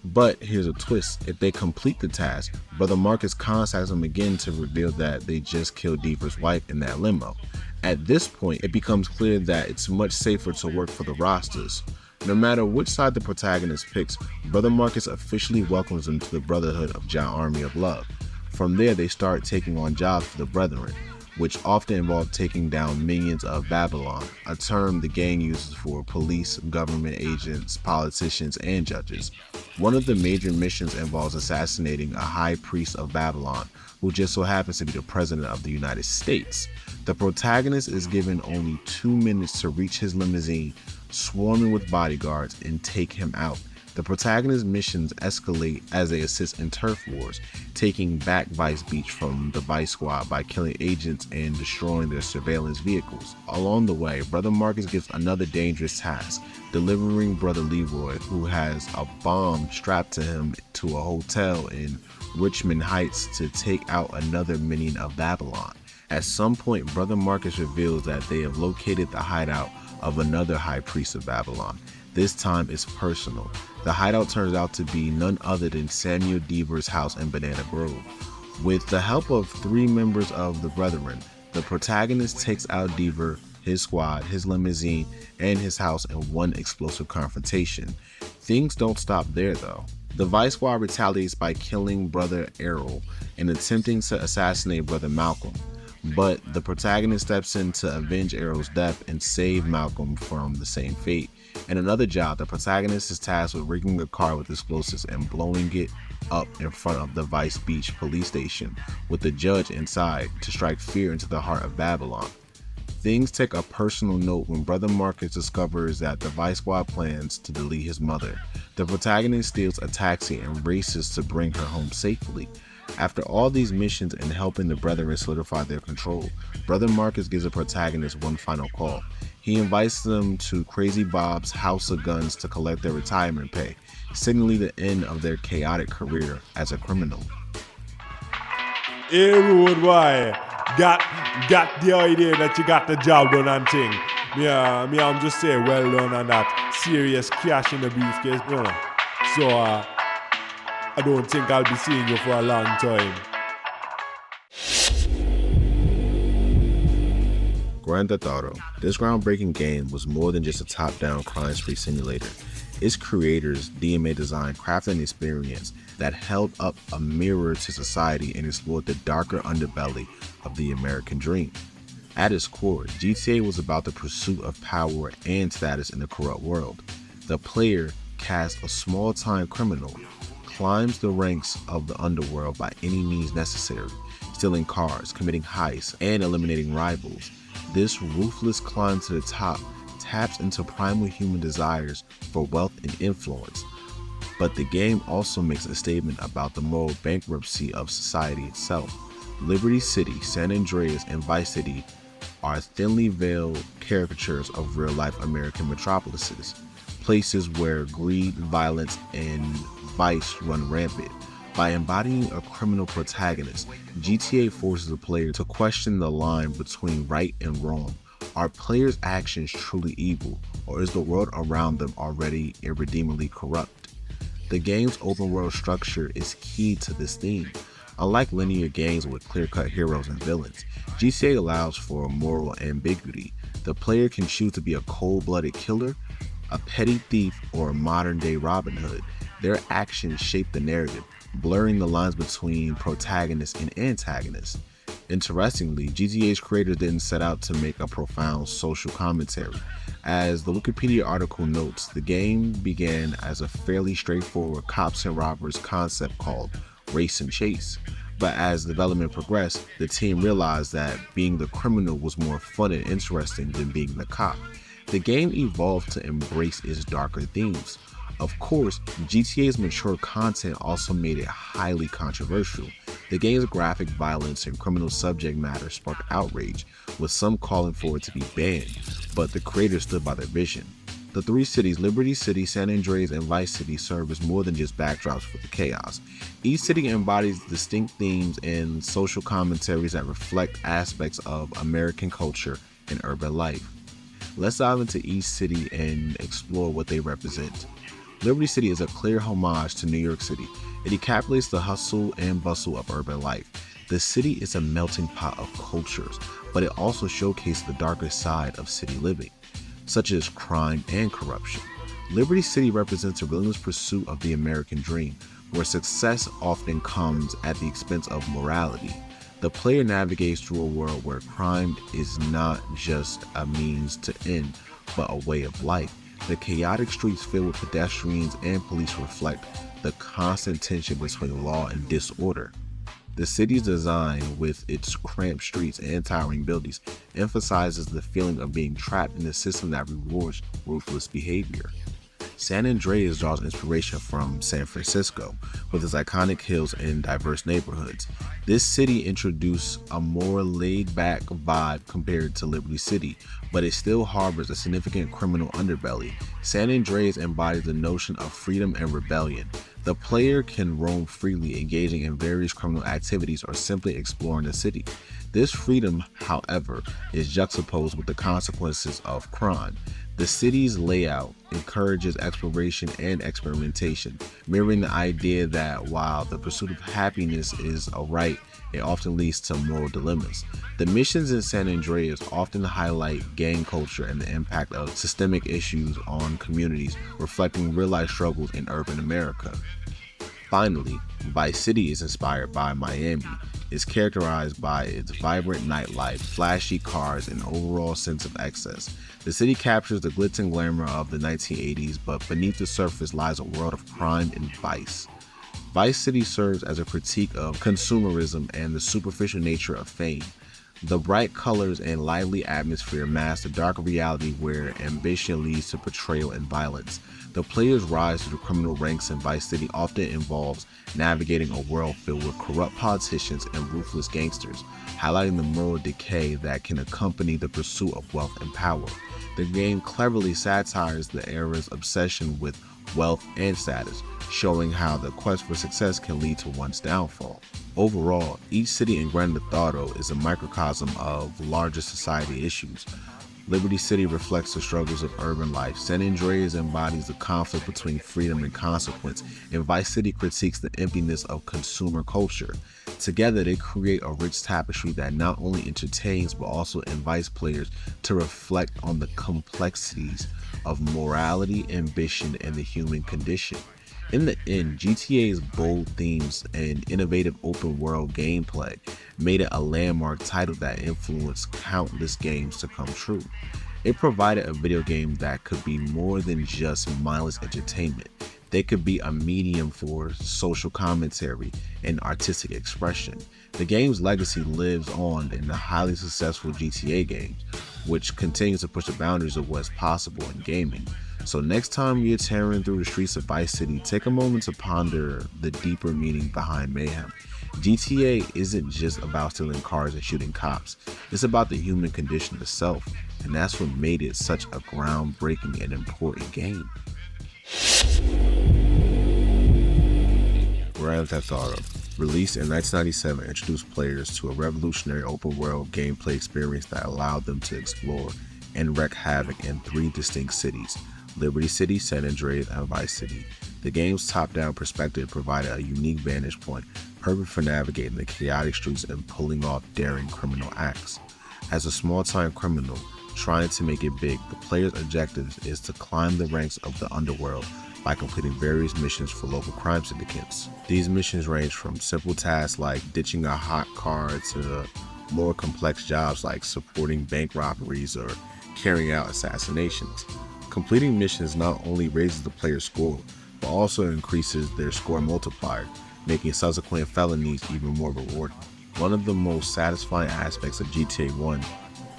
But here's a twist: if they complete the task, Brother Marcus contacts them again to reveal that they just killed Deaver's wife in that limo. At this point, it becomes clear that it's much safer to work for the Rastas. No matter which side the protagonist picks, Brother Marcus officially welcomes them to the Brotherhood of Jah Army of Love. From there, they start taking on jobs for the Brethren, which often involve taking down minions of Babylon, a term the gang uses for police, government agents, politicians, and judges. One of the major missions involves assassinating a high priest of Babylon, who just so happens to be the President of the United States. The protagonist is given only 2 minutes to reach his limousine, swarming with bodyguards, and take him out. The protagonist's missions escalate as they assist in turf wars, taking back Vice Beach from the Vice Squad by killing agents and destroying their surveillance vehicles. Along the way, Brother Marcus gives another dangerous task, delivering Brother Leroy, who has a bomb strapped to him, to a hotel in Richmond Heights to take out another minion of Babylon. At some point, Brother Marcus reveals that they have located the hideout of another high priest of Babylon. This time it's personal. The hideout turns out to be none other than Samuel Deaver's house in Banana Grove. With the help of 3 members of the Brethren, the protagonist takes out Deaver, his squad, his limousine, and his house in one explosive confrontation. Things don't stop there though. The Vice Squad retaliates by killing Brother Errol and attempting to assassinate Brother Malcolm. But the protagonist steps in to avenge Errol's death and save Malcolm from the same fate. In another job, the protagonist is tasked with rigging a car with explosives and blowing it up in front of the Vice Beach police station with the judge inside to strike fear into the heart of Babylon. Things take a personal note when Brother Marcus discovers that the Vice Squad plans to delete his mother. The protagonist steals a taxi and races to bring her home safely. After all these missions and helping the brethren solidify their control, Brother Marcus gives the protagonist one final call. He invites them to Crazy Bob's House of Guns to collect their retirement pay, signaling the end of their chaotic career as a criminal. Hey, Rude Boy, got the idea that you got the job done and thing. I'm just saying well done on that serious cash in the briefcase, you know. So, I don't think I'll be seeing you for a long time. Grand Theft Auto. This groundbreaking game was more than just a top-down crime-spree simulator. Its creators, DMA Design, crafted an experience that held up a mirror to society and explored the darker underbelly of the American dream. At its core, GTA was about the pursuit of power and status in the corrupt world. The player, cast a small-time criminal, climbs the ranks of the underworld by any means necessary, stealing cars, committing heists, and eliminating rivals. This ruthless climb to the top taps into primal human desires for wealth and influence. But the game also makes a statement about the moral bankruptcy of society itself. Liberty City, San Andreas, and Vice City are thinly veiled caricatures of real-life American metropolises, places where greed, violence, and vice run rampant. By embodying a criminal protagonist, GTA forces the player to question the line between right and wrong. Are players' actions truly evil, or is the world around them already irredeemably corrupt? The game's open-world structure is key to this theme. Unlike linear games with clear-cut heroes and villains, GTA allows for moral ambiguity. The player can choose to be a cold-blooded killer, a petty thief, or a modern-day Robin Hood. Their actions shape the narrative, blurring the lines between protagonists and antagonists. Interestingly, GTA's creators didn't set out to make a profound social commentary. As the Wikipedia article notes, the game began as a fairly straightforward cops and robbers concept called Race and Chase. But as development progressed, the team realized that being the criminal was more fun and interesting than being the cop. The game evolved to embrace its darker themes. Of course, GTA's mature content also made it highly controversial. The game's graphic violence and criminal subject matter sparked outrage, with some calling for it to be banned, but the creators stood by their vision. The three cities, Liberty City, San Andreas, and Vice City, serve as more than just backdrops for the chaos. Each city embodies distinct themes and social commentaries that reflect aspects of American culture and urban life. Let's dive into each city and explore what they represent. Liberty City is a clear homage to New York City. It encapsulates the hustle and bustle of urban life. The city is a melting pot of cultures, but it also showcases the darker side of city living, such as crime and corruption. Liberty City represents a relentless pursuit of the American dream, where success often comes at the expense of morality. The player navigates through a world where crime is not just a means to end, but a way of life. The chaotic streets filled with pedestrians and police reflect the constant tension between law and disorder. The city's design, with its cramped streets and towering buildings, emphasizes the feeling of being trapped in a system that rewards ruthless behavior. San Andreas draws inspiration from San Francisco, with its iconic hills and diverse neighborhoods. This city introduced a more laid-back vibe compared to Liberty City, but it still harbors a significant criminal underbelly. San Andreas embodies the notion of freedom and rebellion. The player can roam freely, engaging in various criminal activities or simply exploring the city. This freedom, however, is juxtaposed with the consequences of crime. The city's layout encourages exploration and experimentation, mirroring the idea that while the pursuit of happiness is a right, it often leads to moral dilemmas. The missions in San Andreas often highlight gang culture and the impact of systemic issues on communities, reflecting real-life struggles in urban America. Finally, Vice City is inspired by Miami. It's characterized by its vibrant nightlife, flashy cars, and overall sense of excess. The city captures the glitz and glamour of the 1980s, but beneath the surface lies a world of crime and vice. Vice City serves as a critique of consumerism and the superficial nature of fame. The bright colors and lively atmosphere mask the dark reality where ambition leads to betrayal and violence. The player's rise through the criminal ranks in Vice City often involves navigating a world filled with corrupt politicians and ruthless gangsters, highlighting the moral decay that can accompany the pursuit of wealth and power. The game cleverly satires the era's obsession with wealth and status, showing how the quest for success can lead to one's downfall. Overall, each city in Grand Theft Auto is a microcosm of larger society issues. Liberty City reflects the struggles of urban life. San Andreas embodies the conflict between freedom and consequence, and Vice City critiques the emptiness of consumer culture. Together, they create a rich tapestry that not only entertains but also invites players to reflect on the complexities of morality, ambition, and the human condition. In the end, GTA's bold themes and innovative open-world gameplay made it a landmark title that influenced countless games to come true. It provided a video game that could be more than just mindless entertainment. They could be a medium for social commentary and artistic expression. The game's legacy lives on in the highly successful GTA games, which continues to push the boundaries of what's possible in gaming. So next time you're tearing through the streets of Vice City, take a moment to ponder the deeper meaning behind mayhem. GTA isn't just about stealing cars and shooting cops. It's about the human condition itself, and that's what made it such a groundbreaking and important game. Grand Theft Auto, released in 1997, introduced players to a revolutionary open-world gameplay experience that allowed them to explore and wreak havoc in 3 distinct cities: Liberty City, San Andreas, and Vice City. The game's top-down perspective provided a unique vantage point, perfect for navigating the chaotic streets and pulling off daring criminal acts. As a small-time criminal trying to make it big, the player's objective is to climb the ranks of the underworld by completing various missions for local crime syndicates. These missions range from simple tasks like ditching a hot car to more complex jobs like supporting bank robberies or carrying out assassinations. Completing missions not only raises the player's score, but also increases their score multiplier, making subsequent felonies even more rewarding. One of the most satisfying aspects of GTA 1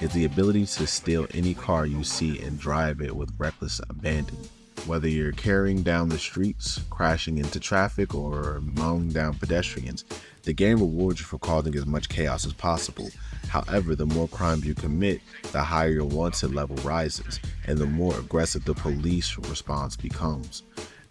is the ability to steal any car you see and drive it with reckless abandon. Whether you're carrying down the streets, crashing into traffic, or mowing down pedestrians, the game rewards you for causing as much chaos as possible. However, the more crimes you commit, the higher your wanted level rises, and the more aggressive the police response becomes.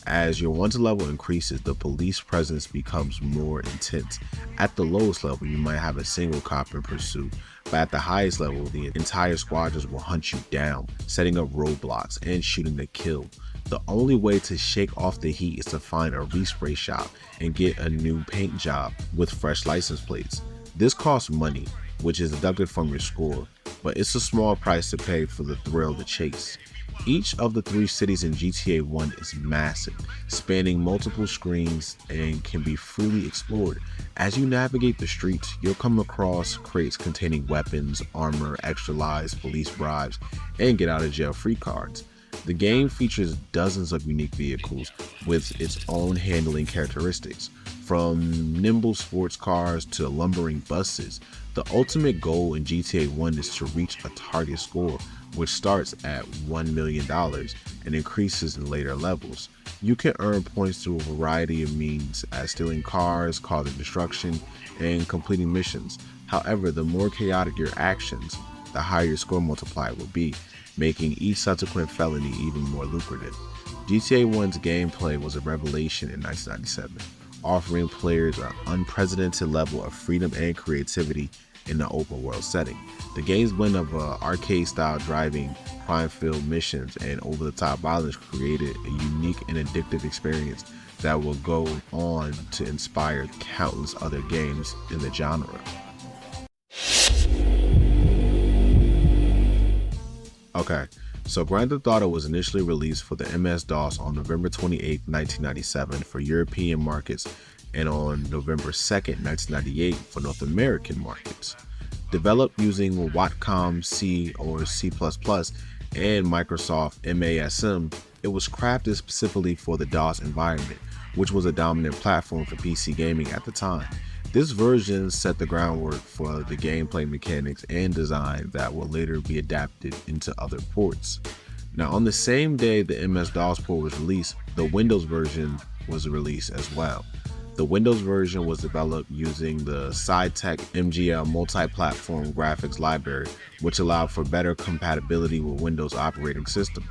As your wanted level increases, the police presence becomes more intense. At the lowest level, you might have a single cop in pursuit, but at the highest level, the entire squadrons will hunt you down, setting up roadblocks and shooting to kill. The only way to shake off the heat is to find a respray shop and get a new paint job with fresh license plates. This costs money, which is deducted from your score, but it's a small price to pay for the thrill of the chase. Each of the 3 cities in GTA 1 is massive, spanning multiple screens and can be freely explored. As you navigate the streets, you'll come across crates containing weapons, armor, extra lives, police bribes, and get out of jail free cards. The game features dozens of unique vehicles with its own handling characteristics, from nimble sports cars to lumbering buses. The ultimate goal in GTA 1 is to reach a target score, which starts at $1 million and increases in later levels. You can earn points through a variety of means, as stealing cars, causing destruction, and completing missions. However, the more chaotic your actions, the higher your score multiplier will be, making each subsequent felony even more lucrative. GTA 1's gameplay was a revelation in 1997, offering players an unprecedented level of freedom and creativity in the open world setting. The game's blend of arcade-style driving, crime-filled missions, and over-the-top violence created a unique and addictive experience that will go on to inspire countless other games in the genre. Okay, so Grand Theft Auto was initially released for the MS-DOS on November 28, 1997 for European markets and on November 2nd, 1998 for North American markets. Developed using Wacom C or C++ and Microsoft MASM, it was crafted specifically for the DOS environment, which was a dominant platform for PC gaming at the time. This version set the groundwork for the gameplay mechanics and design that will later be adapted into other ports. Now, on the same day the MS-DOS port was released, the Windows version was released as well. The Windows version was developed using the SciTech MGL multi-platform graphics library, which allowed for better compatibility with Windows operating systems.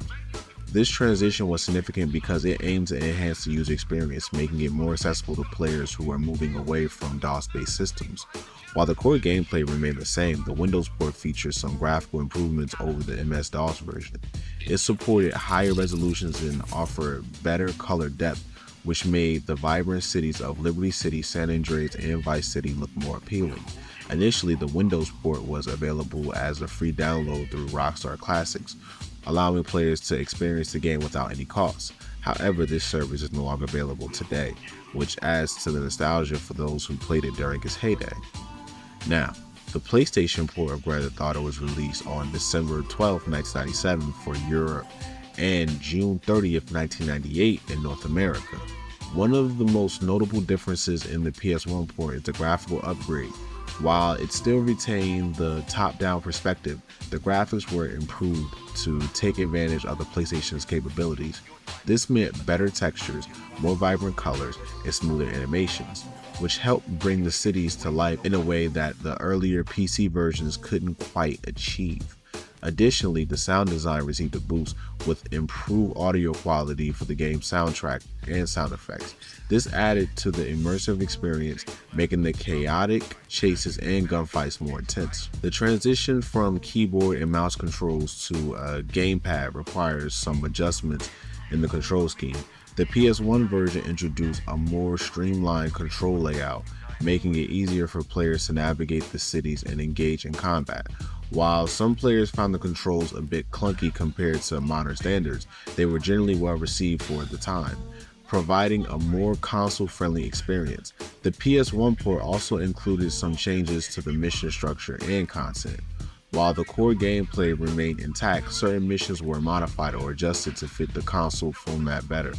This transition was significant because it aimed to enhance the user experience, making it more accessible to players who are moving away from DOS-based systems. While the core gameplay remained the same, the Windows port features some graphical improvements over the MS-DOS version. It supported higher resolutions and offered better color depth, which made the vibrant cities of Liberty City, San Andreas, and Vice City look more appealing. Initially, the Windows port was available as a free download through Rockstar Classics, allowing players to experience the game without any cost. However, this service is no longer available today, which adds to the nostalgia for those who played it during its heyday. Now, the PlayStation port of Grand Theft Auto was released on December 12, 1997 for Europe and June 30th, 1998 in North America. One of the most notable differences in the PS1 port is the graphical upgrade. While it still retained the top-down perspective, the graphics were improved to take advantage of the PlayStation's capabilities. This meant better textures, more vibrant colors, and smoother animations, which helped bring the cities to life in a way that the earlier PC versions couldn't quite achieve. Additionally, the sound design received a boost with improved audio quality for the game's soundtrack and sound effects. This added to the immersive experience, making the chaotic chases and gunfights more intense. The transition from keyboard and mouse controls to a gamepad requires some adjustments in the control scheme. The PS1 version introduced a more streamlined control layout, making it easier for players to navigate the cities and engage in combat. While some players found the controls a bit clunky compared to modern standards, they were generally well received for the time, providing a more console-friendly experience. The PS1 port also included some changes to the mission structure and content. While the core gameplay remained intact, certain missions were modified or adjusted to fit the console format better.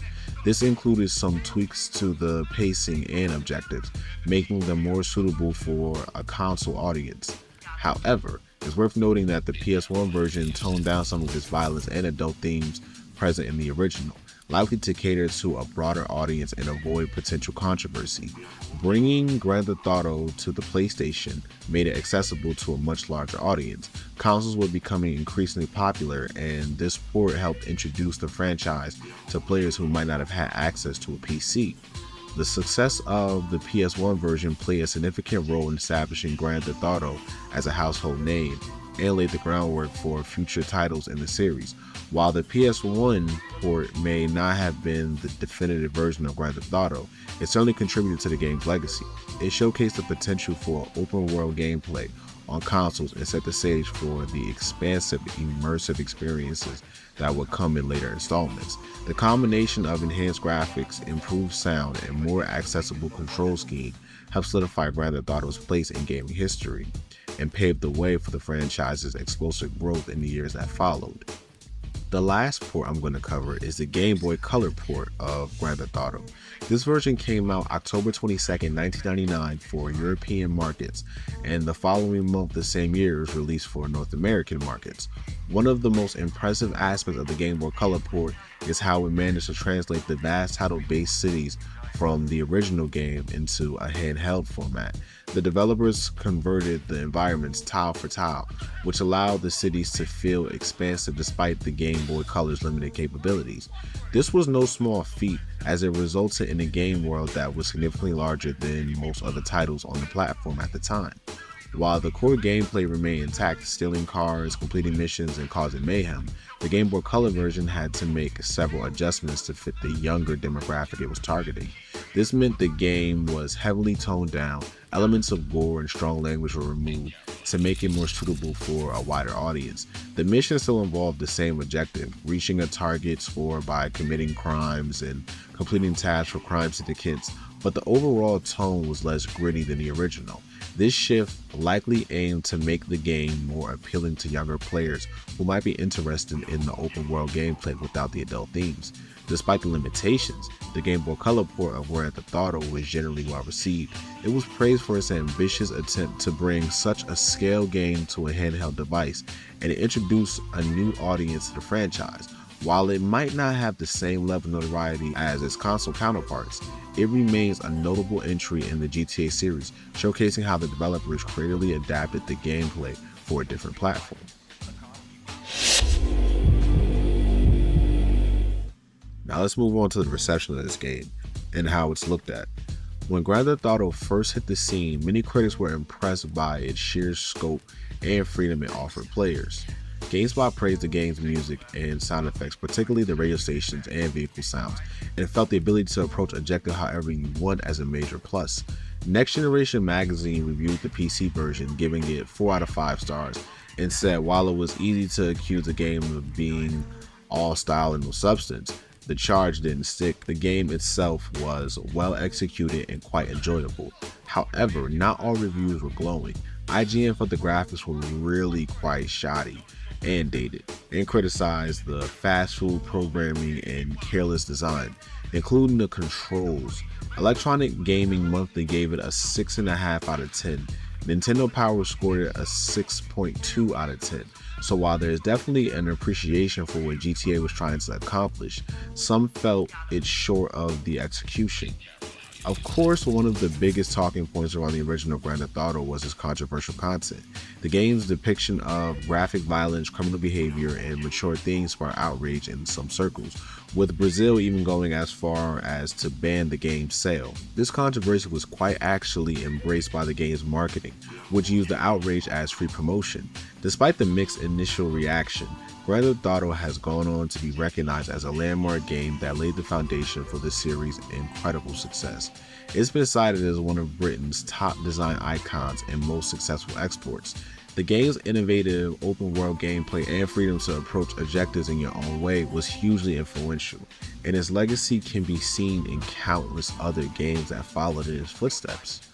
This included some tweaks to the pacing and objectives, making them more suitable for a console audience. However, it's worth noting that the PS1 version toned down some of its violence and adult themes present in the original, likely to cater to a broader audience and avoid potential controversy. Bringing Grand Theft Auto to the PlayStation made it accessible to a much larger audience. Consoles were becoming increasingly popular, and this port helped introduce the franchise to players who might not have had access to a PC. The success of the PS1 version played a significant role in establishing Grand Theft Auto as a household name and laid the groundwork for future titles in the series. While the PS1 port may not have been the definitive version of Grand Theft Auto, it certainly contributed to the game's legacy. It showcased the potential for open-world gameplay on consoles and set the stage for the expansive, immersive experiences that would come in later installments. The combination of enhanced graphics, improved sound, and more accessible control scheme helped solidify Grand Theft Auto's place in gaming history and paved the way for the franchise's explosive growth in the years that followed. The last port I'm going to cover is the Game Boy Color port of Grand Theft Auto. This version came out October 22nd, 1999 for European markets, and the following month the same year it was released for North American markets. One of the most impressive aspects of the Game Boy Color port is how it managed to translate the vast title-based cities from the original game into a handheld format. The developers converted the environments tile for tile, which allowed the cities to feel expansive despite the Game Boy Color's limited capabilities. This was no small feat, as it resulted in a game world that was significantly larger than most other titles on the platform at the time. While the core gameplay remained intact, stealing cars, completing missions, and causing mayhem, the Game Boy Color version had to make several adjustments to fit the younger demographic it was targeting. This meant the game was heavily toned down, elements of gore and strong language were removed to make it more suitable for a wider audience. The mission still involved the same objective, reaching a target score by committing crimes and completing tasks for crime syndicates, but the overall tone was less gritty than the original. This shift likely aimed to make the game more appealing to younger players who might be interested in the open world gameplay without the adult themes. Despite the limitations, the Game Boy Color port of Grand Theft Auto was generally well received. It was praised for its ambitious attempt to bring such a scale game to a handheld device, and it introduced a new audience to the franchise. While it might not have the same level of notoriety as its console counterparts, it remains a notable entry in the GTA series, showcasing how the developers creatively adapted the gameplay for a different platform. Now let's move on to the reception of this game and how it's looked at. When Grand Theft Auto first hit the scene, many critics were impressed by its sheer scope and freedom it offered players. GameSpot praised the game's music and sound effects, particularly the radio stations and vehicle sounds, and felt the ability to approach objectives however you want as a major plus. Next Generation magazine reviewed the PC version, giving it 4 out of 5 stars, and said while it was easy to accuse the game of being all style and no substance, the charge didn't stick. The game itself was well executed and quite enjoyable. However, not all reviews were glowing. IGN thought the graphics were really quite shoddy and dated, and criticized the fast food programming and careless design, including the controls. Electronic Gaming Monthly gave it a 6.5 out of 10. Nintendo Power scored it a 6.2 out of 10. So while there's definitely an appreciation for what GTA was trying to accomplish, some felt it's short of the execution. Of course, one of the biggest talking points around the original Grand Theft Auto was its controversial content. The game's depiction of graphic violence, criminal behavior, and mature themes sparked outrage in some circles, with Brazil even going as far as to ban the game's sale. This controversy was quite actually embraced by the game's marketing, which used the outrage as free promotion. Despite the mixed initial reaction, Grand Theft Auto has gone on to be recognized as a landmark game that laid the foundation for this series' incredible success. It's been cited as one of Britain's top design icons and most successful exports. The game's innovative open-world gameplay and freedom to approach objectives in your own way was hugely influential, and its legacy can be seen in countless other games that followed in its footsteps.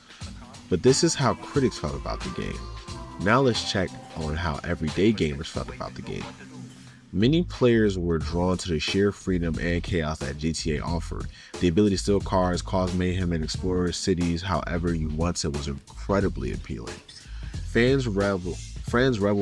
But this is how critics felt about the game. Now let's check on how everyday gamers felt about the game. Many players were drawn to the sheer freedom and chaos that GTA offered. The ability to steal cars, cause mayhem, and explore cities however you wanted was incredibly appealing. Friends revel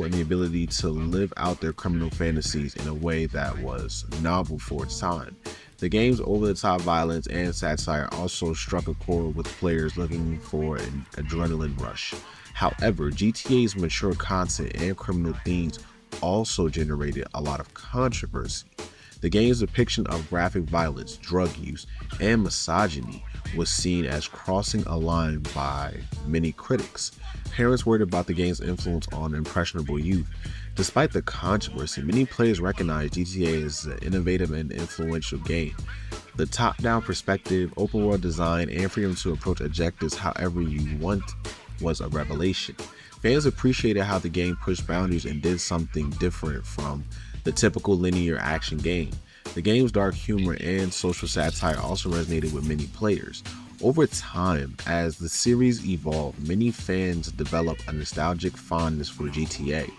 in the ability to live out their criminal fantasies in a way that was novel for its time. The game's over-the-top violence and satire also struck a chord with players looking for an adrenaline rush. However, GTA's mature content and criminal themes also generated a lot of controversy. The game's depiction of graphic violence, drug use, and misogyny was seen as crossing a line by many critics. Parents worried about the game's influence on impressionable youth. Despite the controversy, many players recognized GTA as an innovative and influential game. The top-down perspective, open-world design, and freedom to approach objectives however you want was a revelation. Fans appreciated how the game pushed boundaries and did something different from the typical linear action game. The game's dark humor and social satire also resonated with many players. Over time, as the series evolved, many fans developed a nostalgic fondness for GTA.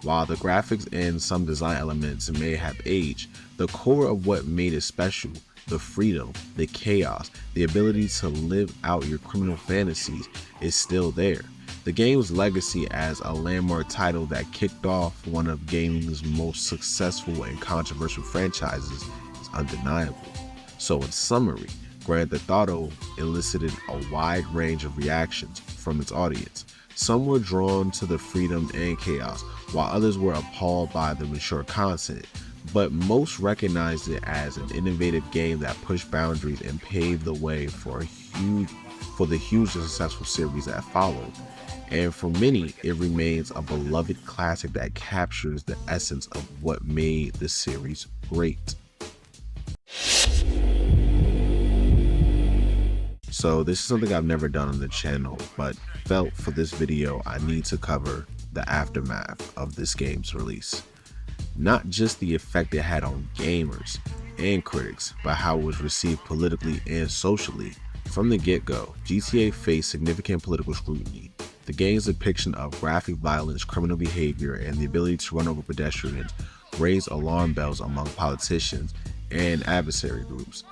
While the graphics and some design elements may have aged, the core of what made it special, the freedom, the chaos, the ability to live out your criminal fantasies, is still there. The game's legacy as a landmark title that kicked off one of gaming's most successful and controversial franchises is undeniable. So in summary, Grand Theft Auto elicited a wide range of reactions from its audience. Some were drawn to the freedom and chaos, while others were appalled by the mature content. But most recognized it as an innovative game that pushed boundaries and paved the way for the hugely successful series that followed. And for many, it remains a beloved classic that captures the essence of what made the series great. So this is something I've never done on the channel, but felt for this video I need to cover the aftermath of this game's release. Not just the effect it had on gamers and critics, but how it was received politically and socially. From the get-go, GTA faced significant political scrutiny. The game's depiction of graphic violence, criminal behavior, and the ability to run over pedestrians raised alarm bells among politicians and adversary groups.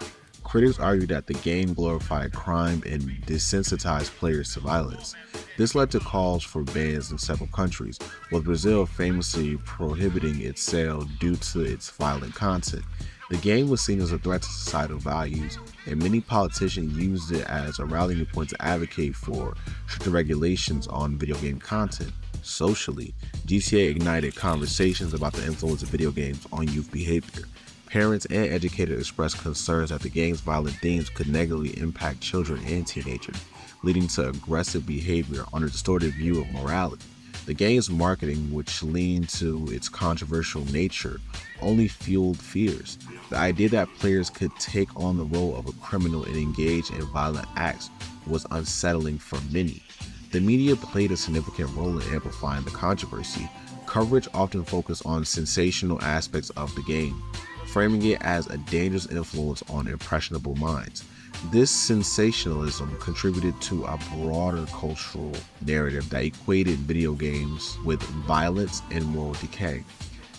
Critics argue that the game glorified crime and desensitized players to violence. This led to calls for bans in several countries, with Brazil famously prohibiting its sale due to its violent content. The game was seen as a threat to societal values, and many politicians used it as a rallying point to advocate for stricter regulations on video game content. Socially, GTA ignited conversations about the influence of video games on youth behavior. Parents and educators expressed concerns that the game's violent themes could negatively impact children and teenagers, leading to aggressive behavior on a distorted view of morality. The game's marketing, which leaned to its controversial nature, only fueled fears. The idea that players could take on the role of a criminal and engage in violent acts was unsettling for many. The media played a significant role in amplifying the controversy. Coverage often focused on sensational aspects of the game, framing it as a dangerous influence on impressionable minds. This sensationalism contributed to a broader cultural narrative that equated video games with violence and moral decay.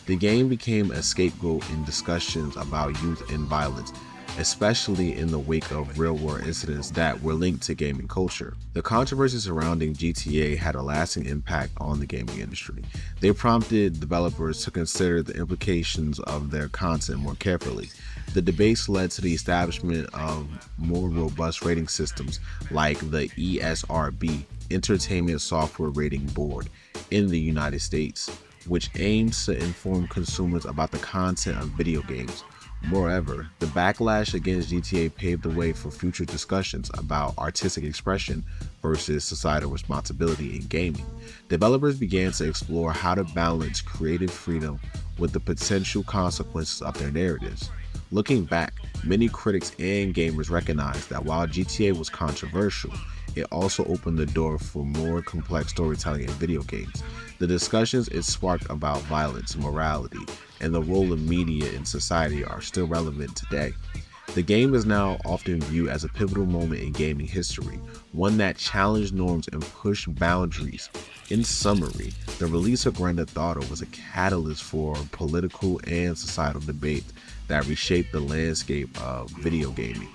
The game became a scapegoat in discussions about youth and violence, especially in the wake of real-world incidents that were linked to gaming culture. The controversy surrounding GTA had a lasting impact on the gaming industry. They prompted developers to consider the implications of their content more carefully. The debates led to the establishment of more robust rating systems like the ESRB, Entertainment Software Rating Board, in the United States, which aims to inform consumers about the content of video games. Moreover, the backlash against GTA paved the way for future discussions about artistic expression versus societal responsibility in gaming. Developers began to explore how to balance creative freedom with the potential consequences of their narratives. Looking back, many critics and gamers recognized that while GTA was controversial, it also opened the door for more complex storytelling in video games. The discussions it sparked about violence, morality, and the role of media in society are still relevant today. The game is now often viewed as a pivotal moment in gaming history, one that challenged norms and pushed boundaries. In summary, the release of Grand Theft Auto was a catalyst for political and societal debate that reshaped the landscape of video gaming.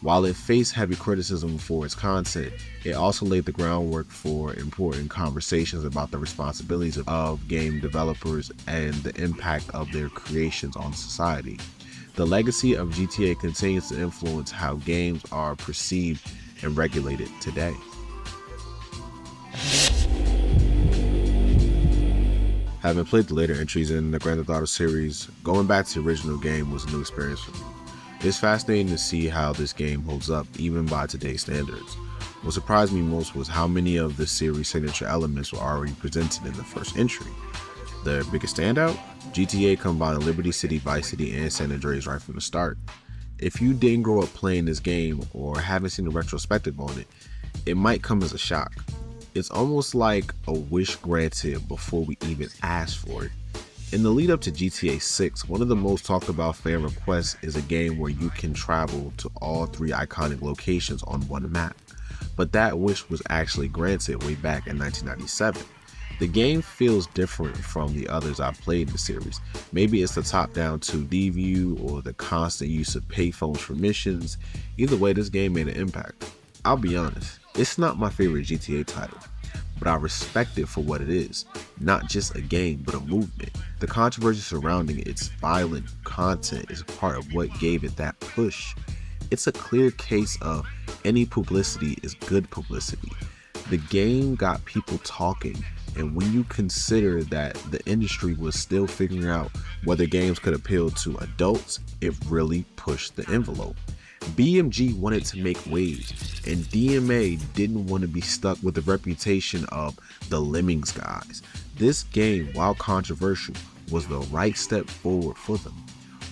While it faced heavy criticism for its content, it also laid the groundwork for important conversations about the responsibilities of game developers and the impact of their creations on society. The legacy of GTA continues to influence how games are perceived and regulated today. Having played the later entries in the Grand Theft Auto series, going back to the original game was a new experience for me. It's fascinating to see how this game holds up even by today's standards. What surprised me most was how many of the series' signature elements were already presented in the first entry. The biggest standout? GTA combined Liberty City, Vice City, and San Andreas right from the start. If you didn't grow up playing this game or haven't seen a retrospective on it, it might come as a shock. It's almost like a wish granted before we even asked for it. In the lead up to GTA 6, one of the most talked about fan requests is a game where you can travel to all three iconic locations on one map. But that wish was actually granted way back in 1997. The game feels different from the others I've played in the series. Maybe it's the top-down 2D view or the constant use of payphones for missions. Either way, this game made an impact. I'll be honest, it's not my favorite GTA title, but I respect it for what it is. Not just a game, but a movement. The controversy surrounding its violent content is part of what gave it that push. It's a clear case of any publicity is good publicity. The game got people talking, and when you consider that the industry was still figuring out whether games could appeal to adults, it really pushed the envelope. BMG wanted to make waves, and DMA didn't want to be stuck with the reputation of the Lemmings guys. This game, while controversial, was the right step forward for them.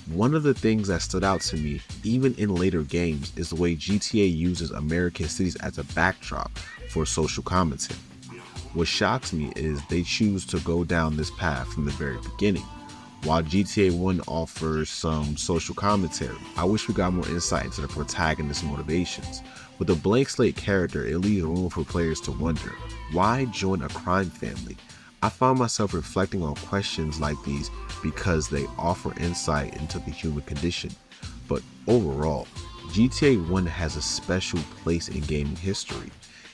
One of the things that stood out to me, even in later games, is the way GTA uses American cities as a backdrop for social commentary. What shocks me is they choose to go down this path from the very beginning. While GTA 1 offers some social commentary, I wish we got more insight into the protagonist's motivations. With a blank slate character, it leaves room for players to wonder, why join a crime family? I found myself reflecting on questions like these because they offer insight into the human condition. But overall, GTA 1 has a special place in gaming history.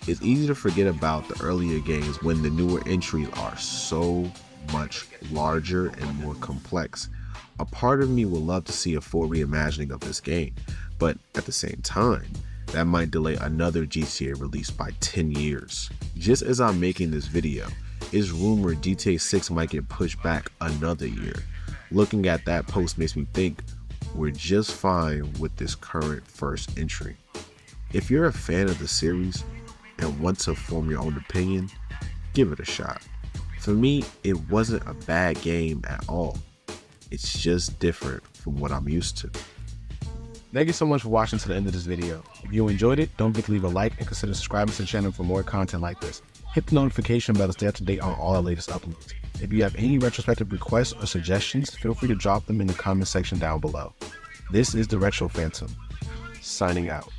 It's easy to forget about the earlier games when the newer entries are so much larger and more complex. A part of me would love to see a full reimagining of this game, but at the same time, that might delay another GTA release by 10 years. Just as I'm making this video, it's rumored GTA 6 might get pushed back another year. Looking at that post makes me think we're just fine with this current first entry. If you're a fan of the series and want to form your own opinion, give it a shot. For me, it wasn't a bad game at all. It's just different from what I'm used to. Thank you so much for watching to the end of this video. If you enjoyed it, don't forget to leave a like and consider subscribing to the channel for more content like this. Hit the notification bell to stay up to date on all our latest uploads. If you have any retrospective requests or suggestions, feel free to drop them in the comment section down below. This is the Retro Phantom, signing out.